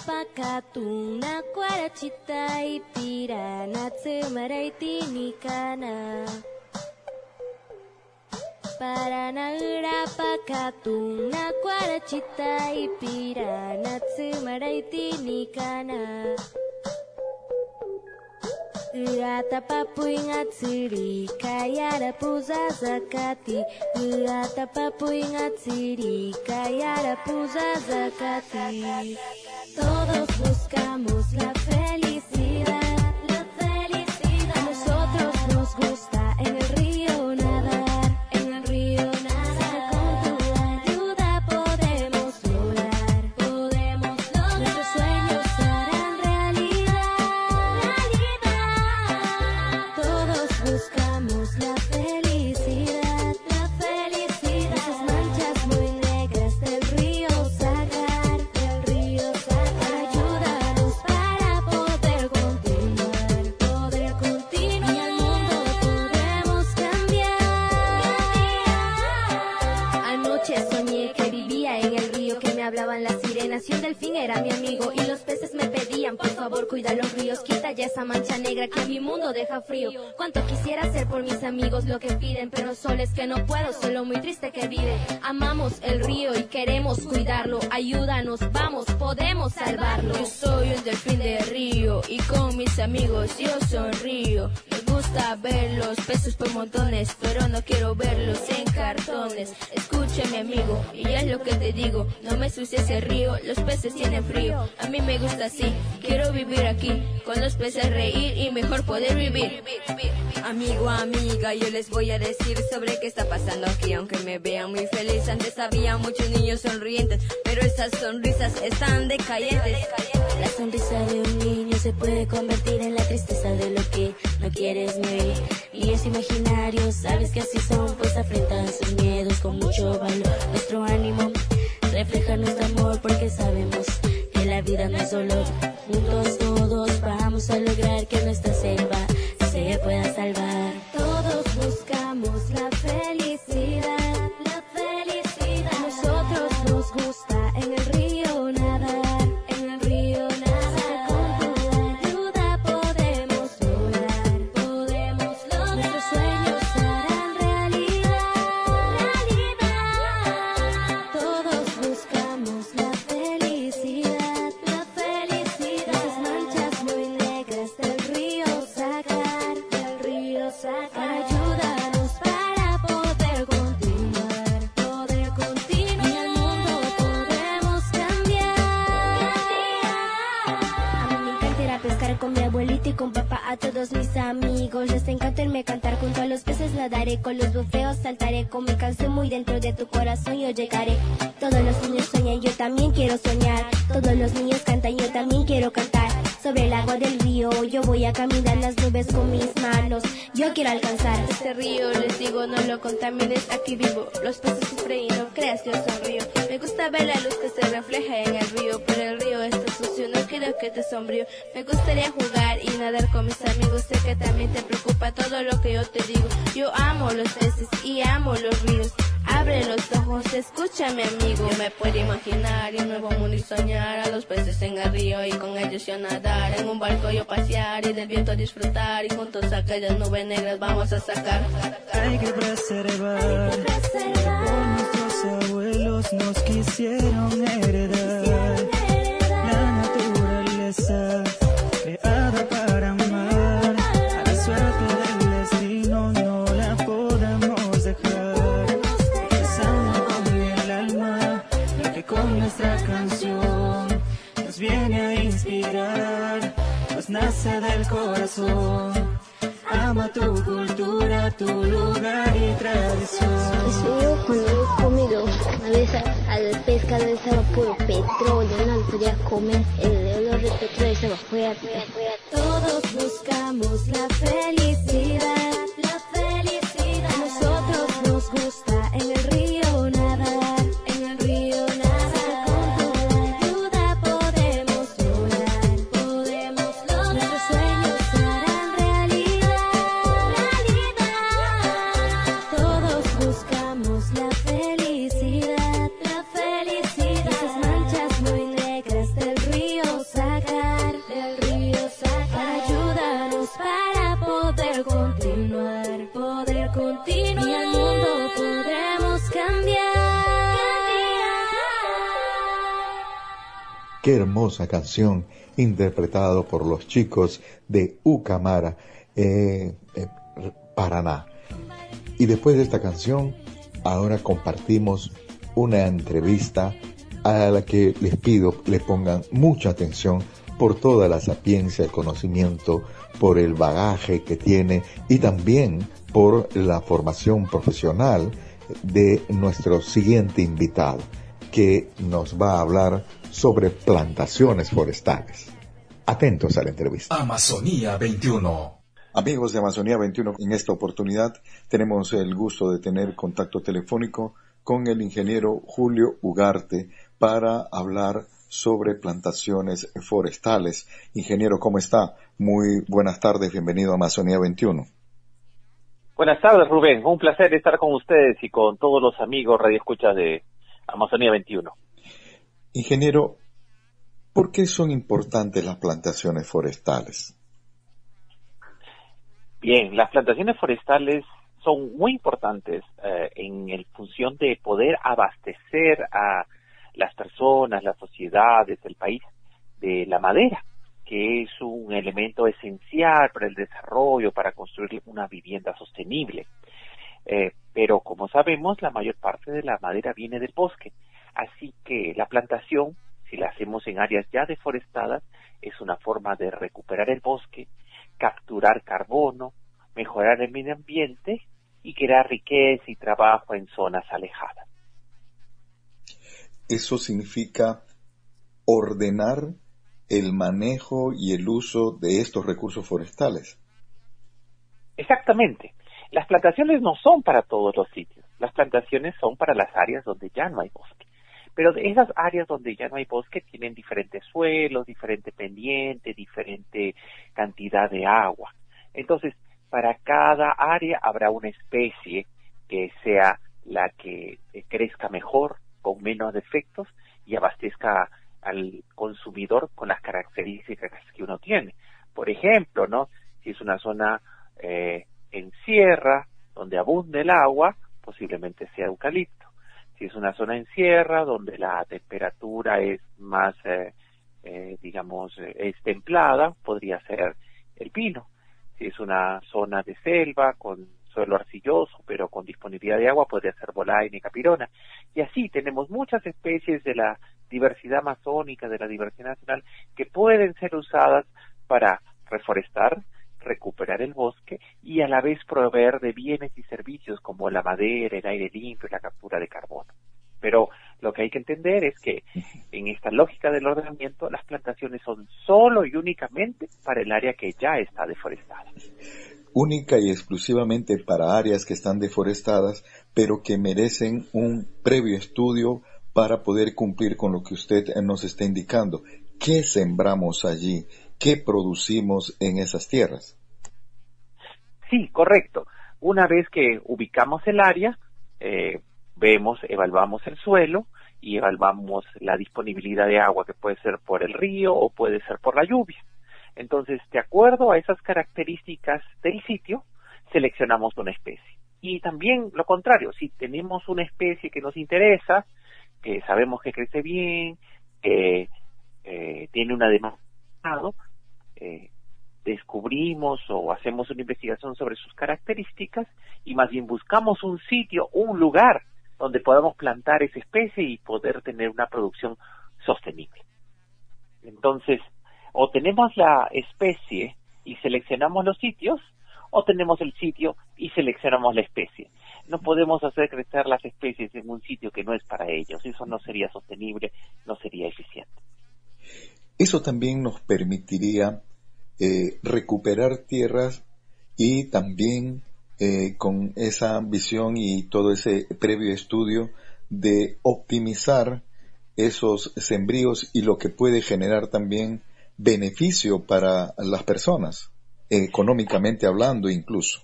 Speaker 6: Pakatuna Kwarachita Ipirana Tsemaraitinikana Paranaura Pakatuna Kwarachita Ipirana Tsemaraitinikana Ata papuinga tsiri kayara puza zakati Ata papuinga tsiri kayara puza zakati. Todos buscamos la felicidad, la felicidad. A nosotros nos gusta en el río nadar, en el río nadar. Con tu ayuda podemos lograr, nuestros sueños serán realidad, realidad. Todos buscamos la felicidad, la felicidad. Esas manchas muy negras del río sacar, del río sacar. Ayúdanos para poder continuar, y al mundo podemos cambiar. Anoche soñé que vivía en el río, que me hablaban las sirenas y un delfín era mi amigo, y los peces me pedían, por favor cuida los ríos, quita ya esa mancha negra que a mi mundo deja frío. Cuánto quisiera hacer por mis amigos lo que piden, pero solo es que no puedo, solo muy triste que vive. Amamos el río y queremos cuidarlo, ayúdanos, vamos, podemos salvarlo. Yo soy un delfín de río y con mis amigos yo sonrío. Me gusta ver los peces por montones, pero no quiero verlos en cartones. Escúchame amigo, y es lo que te digo, no me sucies el río, los peces tienen frío. A mí me gusta así, quiero vivir aquí, con los peces reír y mejor poder vivir.
Speaker 7: Amigo, amiga, yo les voy a decir sobre qué está pasando aquí, aunque me vean muy feliz. Antes había muchos niños sonrientes, pero esas sonrisas están decayentes.
Speaker 6: La sonrisa de un niño se puede convertir en la tristeza de lo que no quieres ver. Y es imaginario, sabes que así son, pues afrontan sus miedos con mucho valor. Nuestro ánimo refleja nuestro amor, porque sabemos que la vida no es dolor. Juntos todos vamos a lograr que nuestra selva se pueda salvar. Todos buscamos la felicidad, la felicidad. A nosotros nos gusta en el río nadar, en el río nadar. Con tu ayuda podemos lograr, nuestros sueños serán realidad, realidad. Todos buscamos la felicidad, la felicidad. Esas manchas muy negras del río sacar, para ayudarnos para poder continuar, y el mundo podemos cambiar. A mí me encanta ir a pescar con mi abuelita y con papá, a todos mis amigos les encanta irme cantar, junto a los peces nadaré, con los bufeos saltaré, con mi canción muy dentro de tu corazón yo llegaré. Todos los niños sueñan, yo también quiero soñar, todos los niños cantan, yo también quiero cantar. Sobre el agua del río yo voy a caminar las nubes con mis manos, yo quiero alcanzar este río, les digo no lo contamines, aquí vivo, los peces sufren y no creas yo sonrío. Me gusta ver la luz que se refleja en el río, pero el río está sucio, no quiero que te sombrío. Me gustaría jugar y nadar con mis amigos, sé que también te preocupa todo lo que yo te digo. Yo amo los peces y amo los ríos. Abre los ojos, escúchame amigo.
Speaker 7: Yo me puedo imaginar un nuevo mundo y soñar, a los peces en el río y con ellos yo nadar, en un barco yo pasear y del viento disfrutar, y juntos a aquellas nubes negras vamos a sacar.
Speaker 8: Hay que preservar, como nuestros abuelos nos quisieron heredar, la naturaleza creada para amar, a la suerte del destino no la podemos dejar. Pensando con el alma, lo que con nuestra canción nos viene a inspirar, pues nace del corazón. Ama tu cultura, tu lugar y tradición.
Speaker 9: Yo cuando he comido una vez al pescado estaba puro petróleo, no lo podía comer, el olor de petróleo estaba fuerte.
Speaker 6: Todos buscamos la felicidad, la felicidad. A nosotros nos gusta en el río nadar, en el río nadar. Con tu ayuda podemos lograr, nuestros sueños serán realidad, realidad. Todos buscamos la felicidad, la felicidad. Esas manchas muy negras del río sacar, para ayudarnos para poder continuar, y al mundo podremos cambiar.
Speaker 2: Qué hermosa canción interpretada por los chicos de Ucamara, Paraná. Y después de esta canción, ahora compartimos una entrevista a la que les pido le pongan mucha atención por toda la sapiencia, el conocimiento, por el bagaje que tiene y también por la formación profesional de nuestro siguiente invitado, que nos va a hablar sobre plantaciones forestales. Atentos a la entrevista.
Speaker 1: Amazonía 21.
Speaker 2: Amigos de Amazonía 21, en esta oportunidad tenemos el gusto de tener contacto telefónico con el ingeniero Julio Ugarte para hablar sobre plantaciones forestales. Ingeniero, ¿cómo está? Muy buenas tardes, bienvenido a Amazonía 21.
Speaker 10: Buenas tardes, Rubén. Un placer estar con ustedes y con todos los amigos radioescuchas de Amazonía 21.
Speaker 2: Ingeniero, ¿por qué son importantes las plantaciones forestales?
Speaker 10: Bien, las plantaciones forestales son muy importantes en función de poder abastecer a las personas, las sociedades, el país de la madera que es un elemento esencial para el desarrollo, para construir una vivienda sostenible. Pero como sabemos, la mayor parte de la madera viene del bosque, así que la plantación, si la hacemos en áreas ya deforestadas, es una forma de recuperar el bosque, capturar carbono, mejorar el medio ambiente y crear riqueza y trabajo en zonas alejadas.
Speaker 2: Eso significa ordenar el manejo y el uso de estos recursos forestales.
Speaker 10: Exactamente. Las plantaciones no son para todos los sitios. Las plantaciones son para las áreas donde ya no hay bosque. Pero de esas áreas donde ya no hay bosque tienen diferentes suelos, diferente pendiente, diferente cantidad de agua. Entonces, para cada área habrá una especie que sea la que crezca mejor, con menos defectos y abastezca al consumidor con las características que uno tiene. Por ejemplo, ¿no? Si es una zona en sierra, donde abunde el agua, posiblemente sea eucalipto. Si es una zona en sierra, donde la temperatura es más, es templada, podría ser el pino. Si es una zona de selva, con suelo arcilloso, pero con disponibilidad de agua, podría ser bolaina y capirona. Y así tenemos muchas especies de la diversidad amazónica, de la diversidad nacional, que pueden ser usadas para reforestar, recuperar el bosque y a la vez proveer de bienes y servicios como la madera, el aire limpio y la captura de carbono. Pero lo que hay que entender es que en esta lógica del ordenamiento las plantaciones son solo y únicamente para el área que ya está deforestada.
Speaker 2: Única y exclusivamente para áreas que están deforestadas, pero que merecen un previo estudio para poder cumplir con lo que usted nos está indicando. ¿Qué sembramos allí? ¿Qué producimos en esas tierras?
Speaker 10: Sí, correcto. Una vez que ubicamos el área, evaluamos el suelo y evaluamos la disponibilidad de agua, que puede ser por el río o puede ser por la lluvia. Entonces, de acuerdo a esas características del sitio, seleccionamos una especie. Y también lo contrario, si tenemos una especie que nos interesa, que sabemos que crece bien, que tiene una demanda, descubrimos o hacemos una investigación sobre sus características y más bien buscamos un sitio, un lugar donde podamos plantar esa especie y poder tener una producción sostenible. Entonces, o tenemos la especie y seleccionamos los sitios, o tenemos el sitio y seleccionamos la especie. No podemos hacer crecer las especies en un sitio que no es para ellos. Eso no sería sostenible, no sería eficiente.
Speaker 2: Eso también nos permitiría recuperar tierras y también con esa visión y todo ese previo estudio de optimizar esos sembríos y lo que puede generar también beneficio para las personas, económicamente hablando incluso.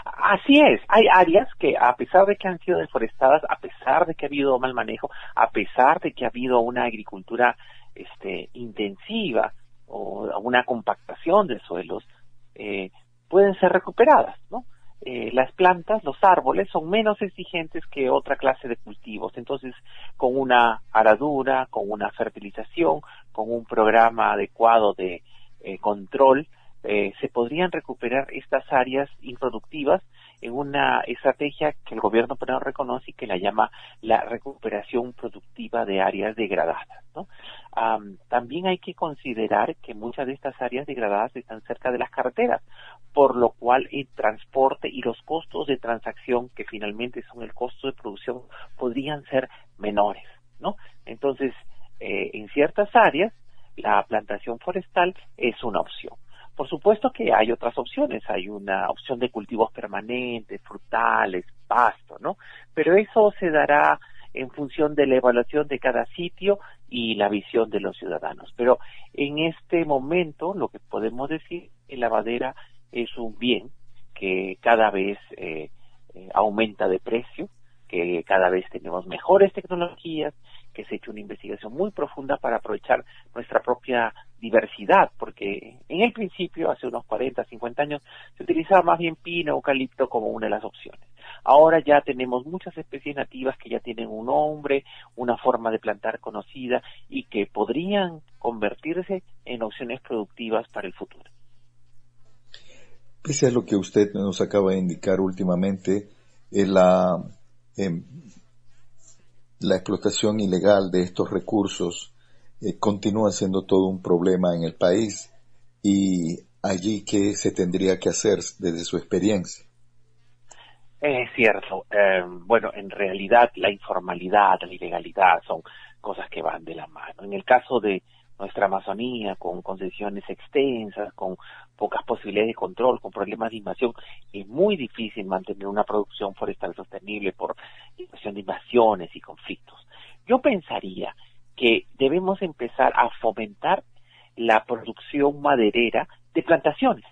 Speaker 10: Así es, hay áreas que a pesar de que han sido deforestadas, a pesar de que ha habido mal manejo, a pesar de que ha habido una agricultura intensiva o una compactación de suelos, pueden ser recuperadas, ¿no? Las plantas, los árboles, son menos exigentes que otra clase de cultivos. Entonces, con una aradura, con una fertilización, con un programa adecuado de control, se podrían recuperar estas áreas improductivas en una estrategia que el gobierno peruano reconoce y que la llama la recuperación productiva de áreas degradadas, ¿no? También hay que considerar que muchas de estas áreas degradadas están cerca de las carreteras, por lo cual el transporte y los costos de transacción, que finalmente son el costo de producción, podrían ser menores, ¿no? Entonces, en ciertas áreas, la plantación forestal es una opción. Por supuesto que hay otras opciones, hay una opción de cultivos permanentes, frutales, pasto, ¿no? Pero eso se dará en función de la evaluación de cada sitio y la visión de los ciudadanos. Pero en este momento lo que podemos decir es que la madera es un bien que cada vez aumenta de precio, que cada vez tenemos mejores tecnologías, que se ha hecho una investigación muy profunda para aprovechar nuestra propia diversidad, porque en el principio, hace unos 40, 50 años, se utilizaba más bien pino o eucalipto como una de las opciones. Ahora ya tenemos muchas especies nativas que ya tienen un nombre, una forma de plantar conocida y que podrían convertirse en opciones productivas para el futuro.
Speaker 2: Pese a lo que usted nos acaba de indicar últimamente, la explotación ilegal de estos recursos continúa siendo todo un problema en el país. Y allí, ¿qué se tendría que hacer desde su experiencia?
Speaker 10: Es cierto. Bueno, en realidad la informalidad, la ilegalidad son cosas que van de la mano. En el caso de nuestra Amazonía, con concesiones extensas, con pocas posibilidades de control, con problemas de invasión, es muy difícil mantener una producción forestal sostenible por situación de invasiones y conflictos. Yo pensaría que debemos empezar a fomentar la producción maderera de plantaciones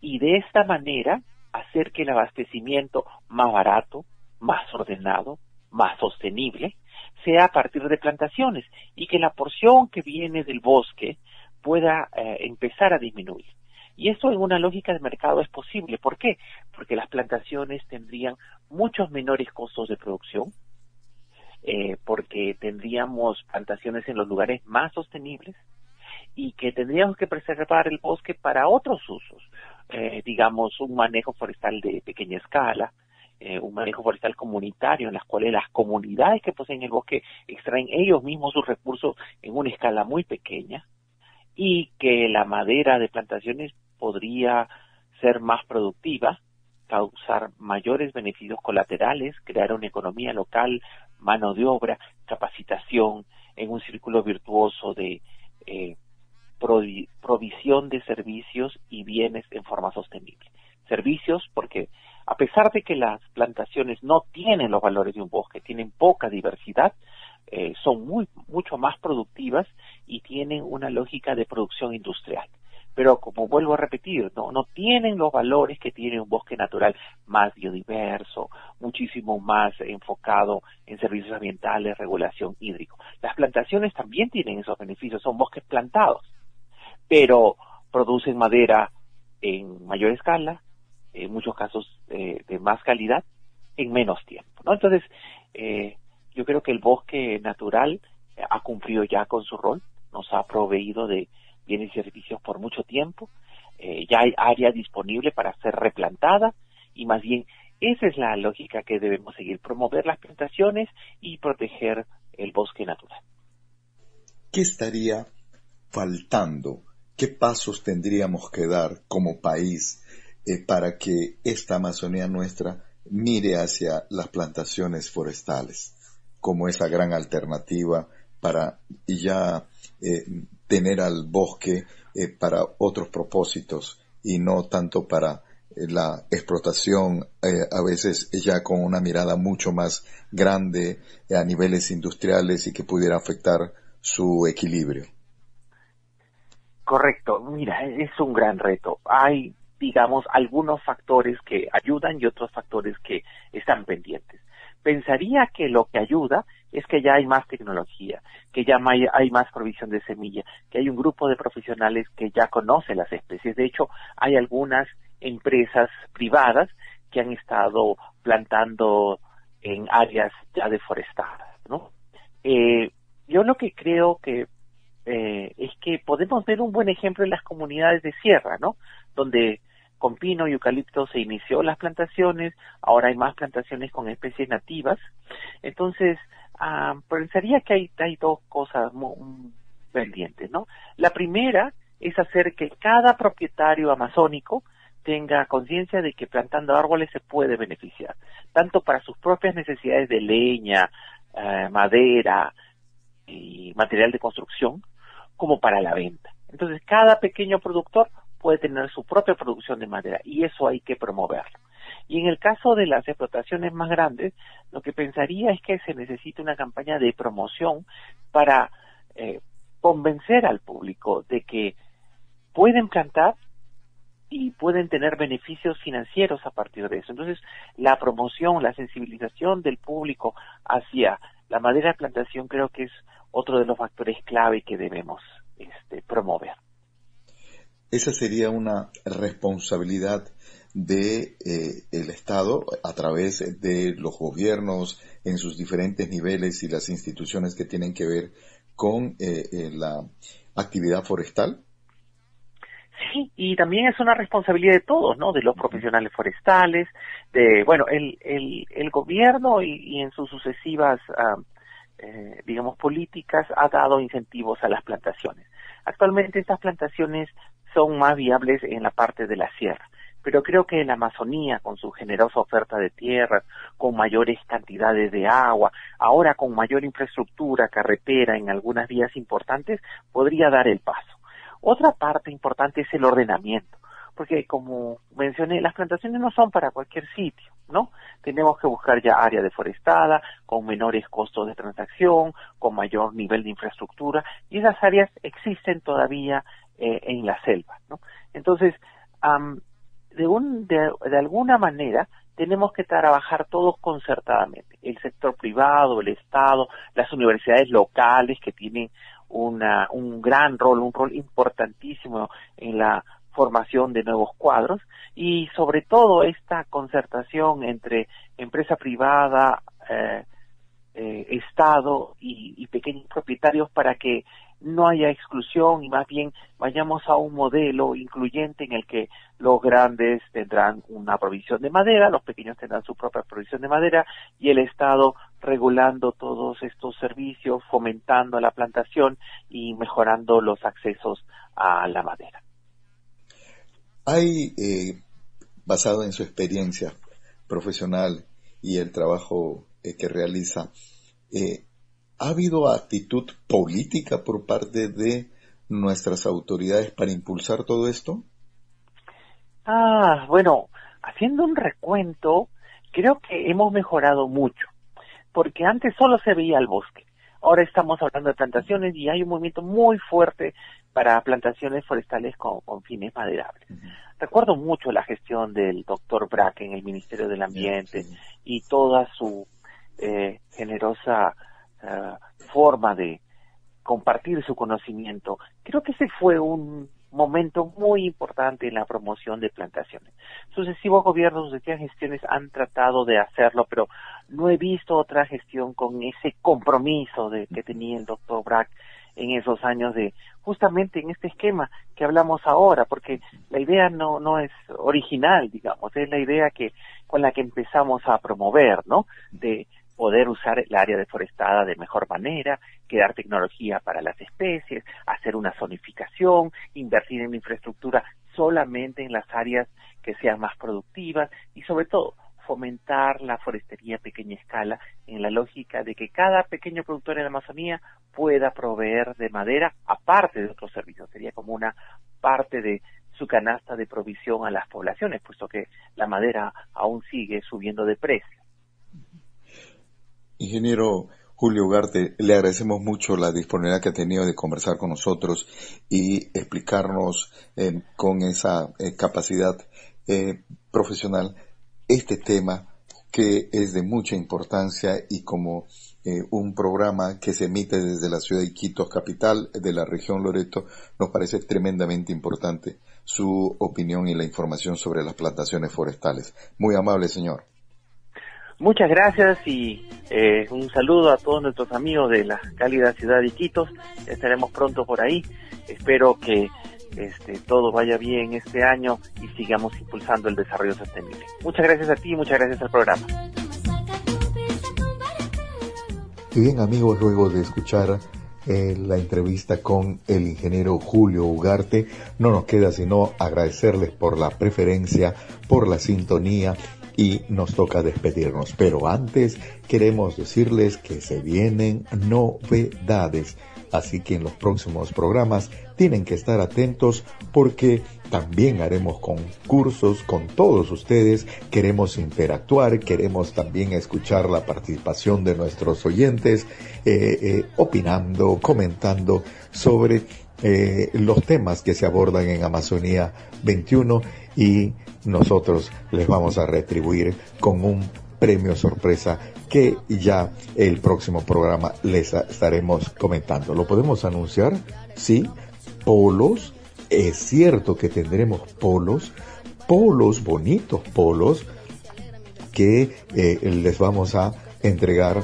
Speaker 10: y de esta manera hacer que el abastecimiento más barato, más ordenado, más sostenible sea a partir de plantaciones y que la porción que viene del bosque pueda empezar a disminuir. Y esto en una lógica de mercado es posible. ¿Por qué? Porque las plantaciones tendrían muchos menores costos de producción, porque tendríamos plantaciones en los lugares más sostenibles y que tendríamos que preservar el bosque para otros usos, digamos un manejo forestal de pequeña escala, un manejo forestal comunitario en las cuales las comunidades que poseen el bosque extraen ellos mismos sus recursos en una escala muy pequeña y que la madera de plantaciones podría ser más productiva, causar mayores beneficios colaterales, crear una economía local, mano de obra, capacitación en un círculo virtuoso de provisión de servicios y bienes en forma sostenible. Servicios porque a pesar de que las plantaciones no tienen los valores de un bosque, tienen poca diversidad, son mucho más productivas y tienen una lógica de producción industrial. Pero como vuelvo a repetir, no tienen los valores que tiene un bosque natural más biodiverso, muchísimo más enfocado en servicios ambientales, regulación hídrico. Las plantaciones también tienen esos beneficios, son bosques plantados, pero producen madera en mayor escala, en muchos casos de más calidad, en menos tiempo, ¿no? Entonces, yo creo que el bosque natural ha cumplido ya con su rol, nos ha proveído de bienes y servicios por mucho tiempo, ya hay área disponible para ser replantada y más bien esa es la lógica que debemos seguir, promover las plantaciones y proteger el bosque natural.
Speaker 2: ¿Qué estaría faltando? ¿Qué pasos tendríamos que dar como país para que esta Amazonía nuestra mire hacia las plantaciones forestales como esa gran alternativa para ya tener al bosque para otros propósitos y no tanto para la explotación, a veces ya con una mirada mucho más grande a niveles industriales y que pudiera afectar su equilibrio?
Speaker 10: Correcto, mira, es un gran reto. Hay, digamos, algunos factores que ayudan y otros factores que están pendientes. Pensaría que lo que ayuda es que ya hay más tecnología, que ya hay más provisión de semilla, que hay un grupo de profesionales que ya conoce las especies. De hecho, hay algunas empresas privadas que han estado plantando en áreas ya deforestadas, ¿no? Yo lo que creo que es que podemos ver un buen ejemplo en las comunidades de sierra, ¿no? Donde con pino y eucalipto se inició las plantaciones, ahora hay más plantaciones con especies nativas. Entonces, pensaría que hay dos cosas pendientes, ¿no? La primera es hacer que cada propietario amazónico tenga conciencia de que plantando árboles se puede beneficiar, tanto para sus propias necesidades de leña, madera y material de construcción, como para la venta. Entonces, cada pequeño productor puede tener su propia producción de madera y eso hay que promoverlo. Y en el caso de las explotaciones más grandes, lo que pensaría es que se necesita una campaña de promoción para convencer al público de que pueden plantar y pueden tener beneficios financieros a partir de eso. Entonces, la promoción, la sensibilización del público hacia la madera de plantación creo que es otro de los factores clave que debemos promover.
Speaker 2: Esa sería una responsabilidad de el Estado a través de los gobiernos en sus diferentes niveles y las instituciones que tienen que ver con la actividad forestal?
Speaker 10: Sí, y también es una responsabilidad de todos, ¿no? De los profesionales forestales, de, bueno, el gobierno y en sus sucesivas, digamos, políticas ha dado incentivos a las plantaciones. Actualmente estas plantaciones son más viables en la parte de la sierra, pero creo que en la Amazonía, con su generosa oferta de tierras, con mayores cantidades de agua, ahora con mayor infraestructura carretera en algunas vías importantes, podría dar el paso. Otra parte importante es el ordenamiento, porque como mencioné, las plantaciones no son para cualquier sitio, ¿no? Tenemos que buscar ya área deforestada, con menores costos de transacción, con mayor nivel de infraestructura, y esas áreas existen todavía en la selva, ¿no? Entonces, de alguna manera, tenemos que trabajar todos concertadamente, el sector privado, el Estado, las universidades locales que tienen un gran rol, un rol importantísimo en la formación de nuevos cuadros, y sobre todo esta concertación entre empresa privada, Estado y pequeños propietarios para que no haya exclusión y más bien vayamos a un modelo incluyente en el que los grandes tendrán una provisión de madera, los pequeños tendrán su propia provisión de madera y el Estado regulando todos estos servicios, fomentando la plantación y mejorando los accesos a la madera.
Speaker 2: Hay, basado en su experiencia profesional y el trabajo que realiza, ¿ha habido actitud política por parte de nuestras autoridades para impulsar todo esto?
Speaker 10: Bueno, haciendo un recuento, creo que hemos mejorado mucho, porque antes solo se veía el bosque. Ahora estamos hablando de plantaciones y hay un movimiento muy fuerte para plantaciones forestales con fines maderables. Recuerdo mucho la gestión del doctor Braque en el Ministerio del Ambiente y toda su generosa forma de compartir su conocimiento. Creo que ese fue un momento muy importante en la promoción de plantaciones. Sucesivos gobiernos, sucesivas gestiones han tratado de hacerlo, pero no he visto otra gestión con ese compromiso que tenía el doctor Braque en esos años de justamente en este esquema que hablamos ahora, porque la idea no es original, digamos, es la idea con la que empezamos a promover, ¿no? De poder usar el área deforestada de mejor manera, crear tecnología para las especies, hacer una zonificación, invertir en infraestructura solamente en las áreas que sean más productivas y sobre todo fomentar la forestería a pequeña escala en la lógica de que cada pequeño productor en la Amazonía pueda proveer de madera aparte de otros servicios. Sería como una parte de su canasta de provisión a las poblaciones, puesto que la madera aún sigue subiendo de precio.
Speaker 2: Ingeniero Julio Ugarte, le agradecemos mucho la disponibilidad que ha tenido de conversar con nosotros y explicarnos con esa capacidad profesional este tema que es de mucha importancia y como un programa que se emite desde la ciudad de Iquitos, capital de la región Loreto, nos parece tremendamente importante su opinión y la información sobre las plantaciones forestales. Muy amable, señor.
Speaker 10: Muchas gracias y un saludo a todos nuestros amigos de la cálida ciudad de Iquitos. Estaremos pronto por ahí. Espero que todo vaya bien este año y sigamos impulsando el desarrollo sostenible. Muchas gracias a ti y muchas gracias al programa.
Speaker 2: Y bien, amigos, luego de escuchar la entrevista con el ingeniero Julio Ugarte, no nos queda sino agradecerles por la preferencia, por la sintonía, y nos toca despedirnos. Pero antes queremos decirles que se vienen novedades, así que en los próximos programas tienen que estar atentos porque también haremos concursos con todos ustedes. Queremos interactuar, queremos también escuchar la participación de nuestros oyentes, opinando, comentando sobre los temas que se abordan en Amazonía 21 y nosotros les vamos a retribuir con un premio sorpresa que ya el próximo programa les estaremos comentando. ¿Lo podemos anunciar? Sí, polos. Es cierto que tendremos polos, bonitos polos, que les vamos a entregar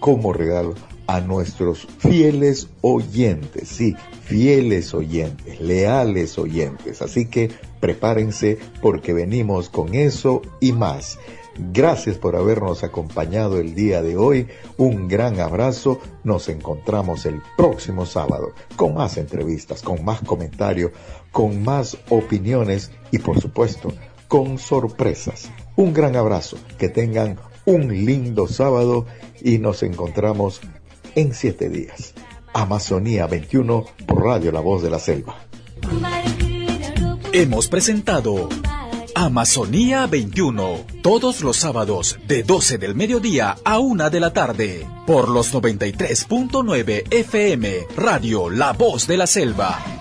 Speaker 2: como regalo a nuestros fieles oyentes, sí, fieles oyentes, leales oyentes. Así que prepárense porque venimos con eso y más. Gracias por habernos acompañado el día de hoy. Un gran abrazo. Nos encontramos el próximo sábado con más entrevistas, con más comentarios, con más opiniones y por supuesto con sorpresas. Un gran abrazo. Que tengan un lindo sábado y nos encontramos en 7 días. Amazonía 21 por Radio La Voz de la Selva.
Speaker 1: Hemos presentado Amazonía 21, todos los sábados de 12 del mediodía a 1 de la tarde, por los 93.9 FM, Radio La Voz de la Selva.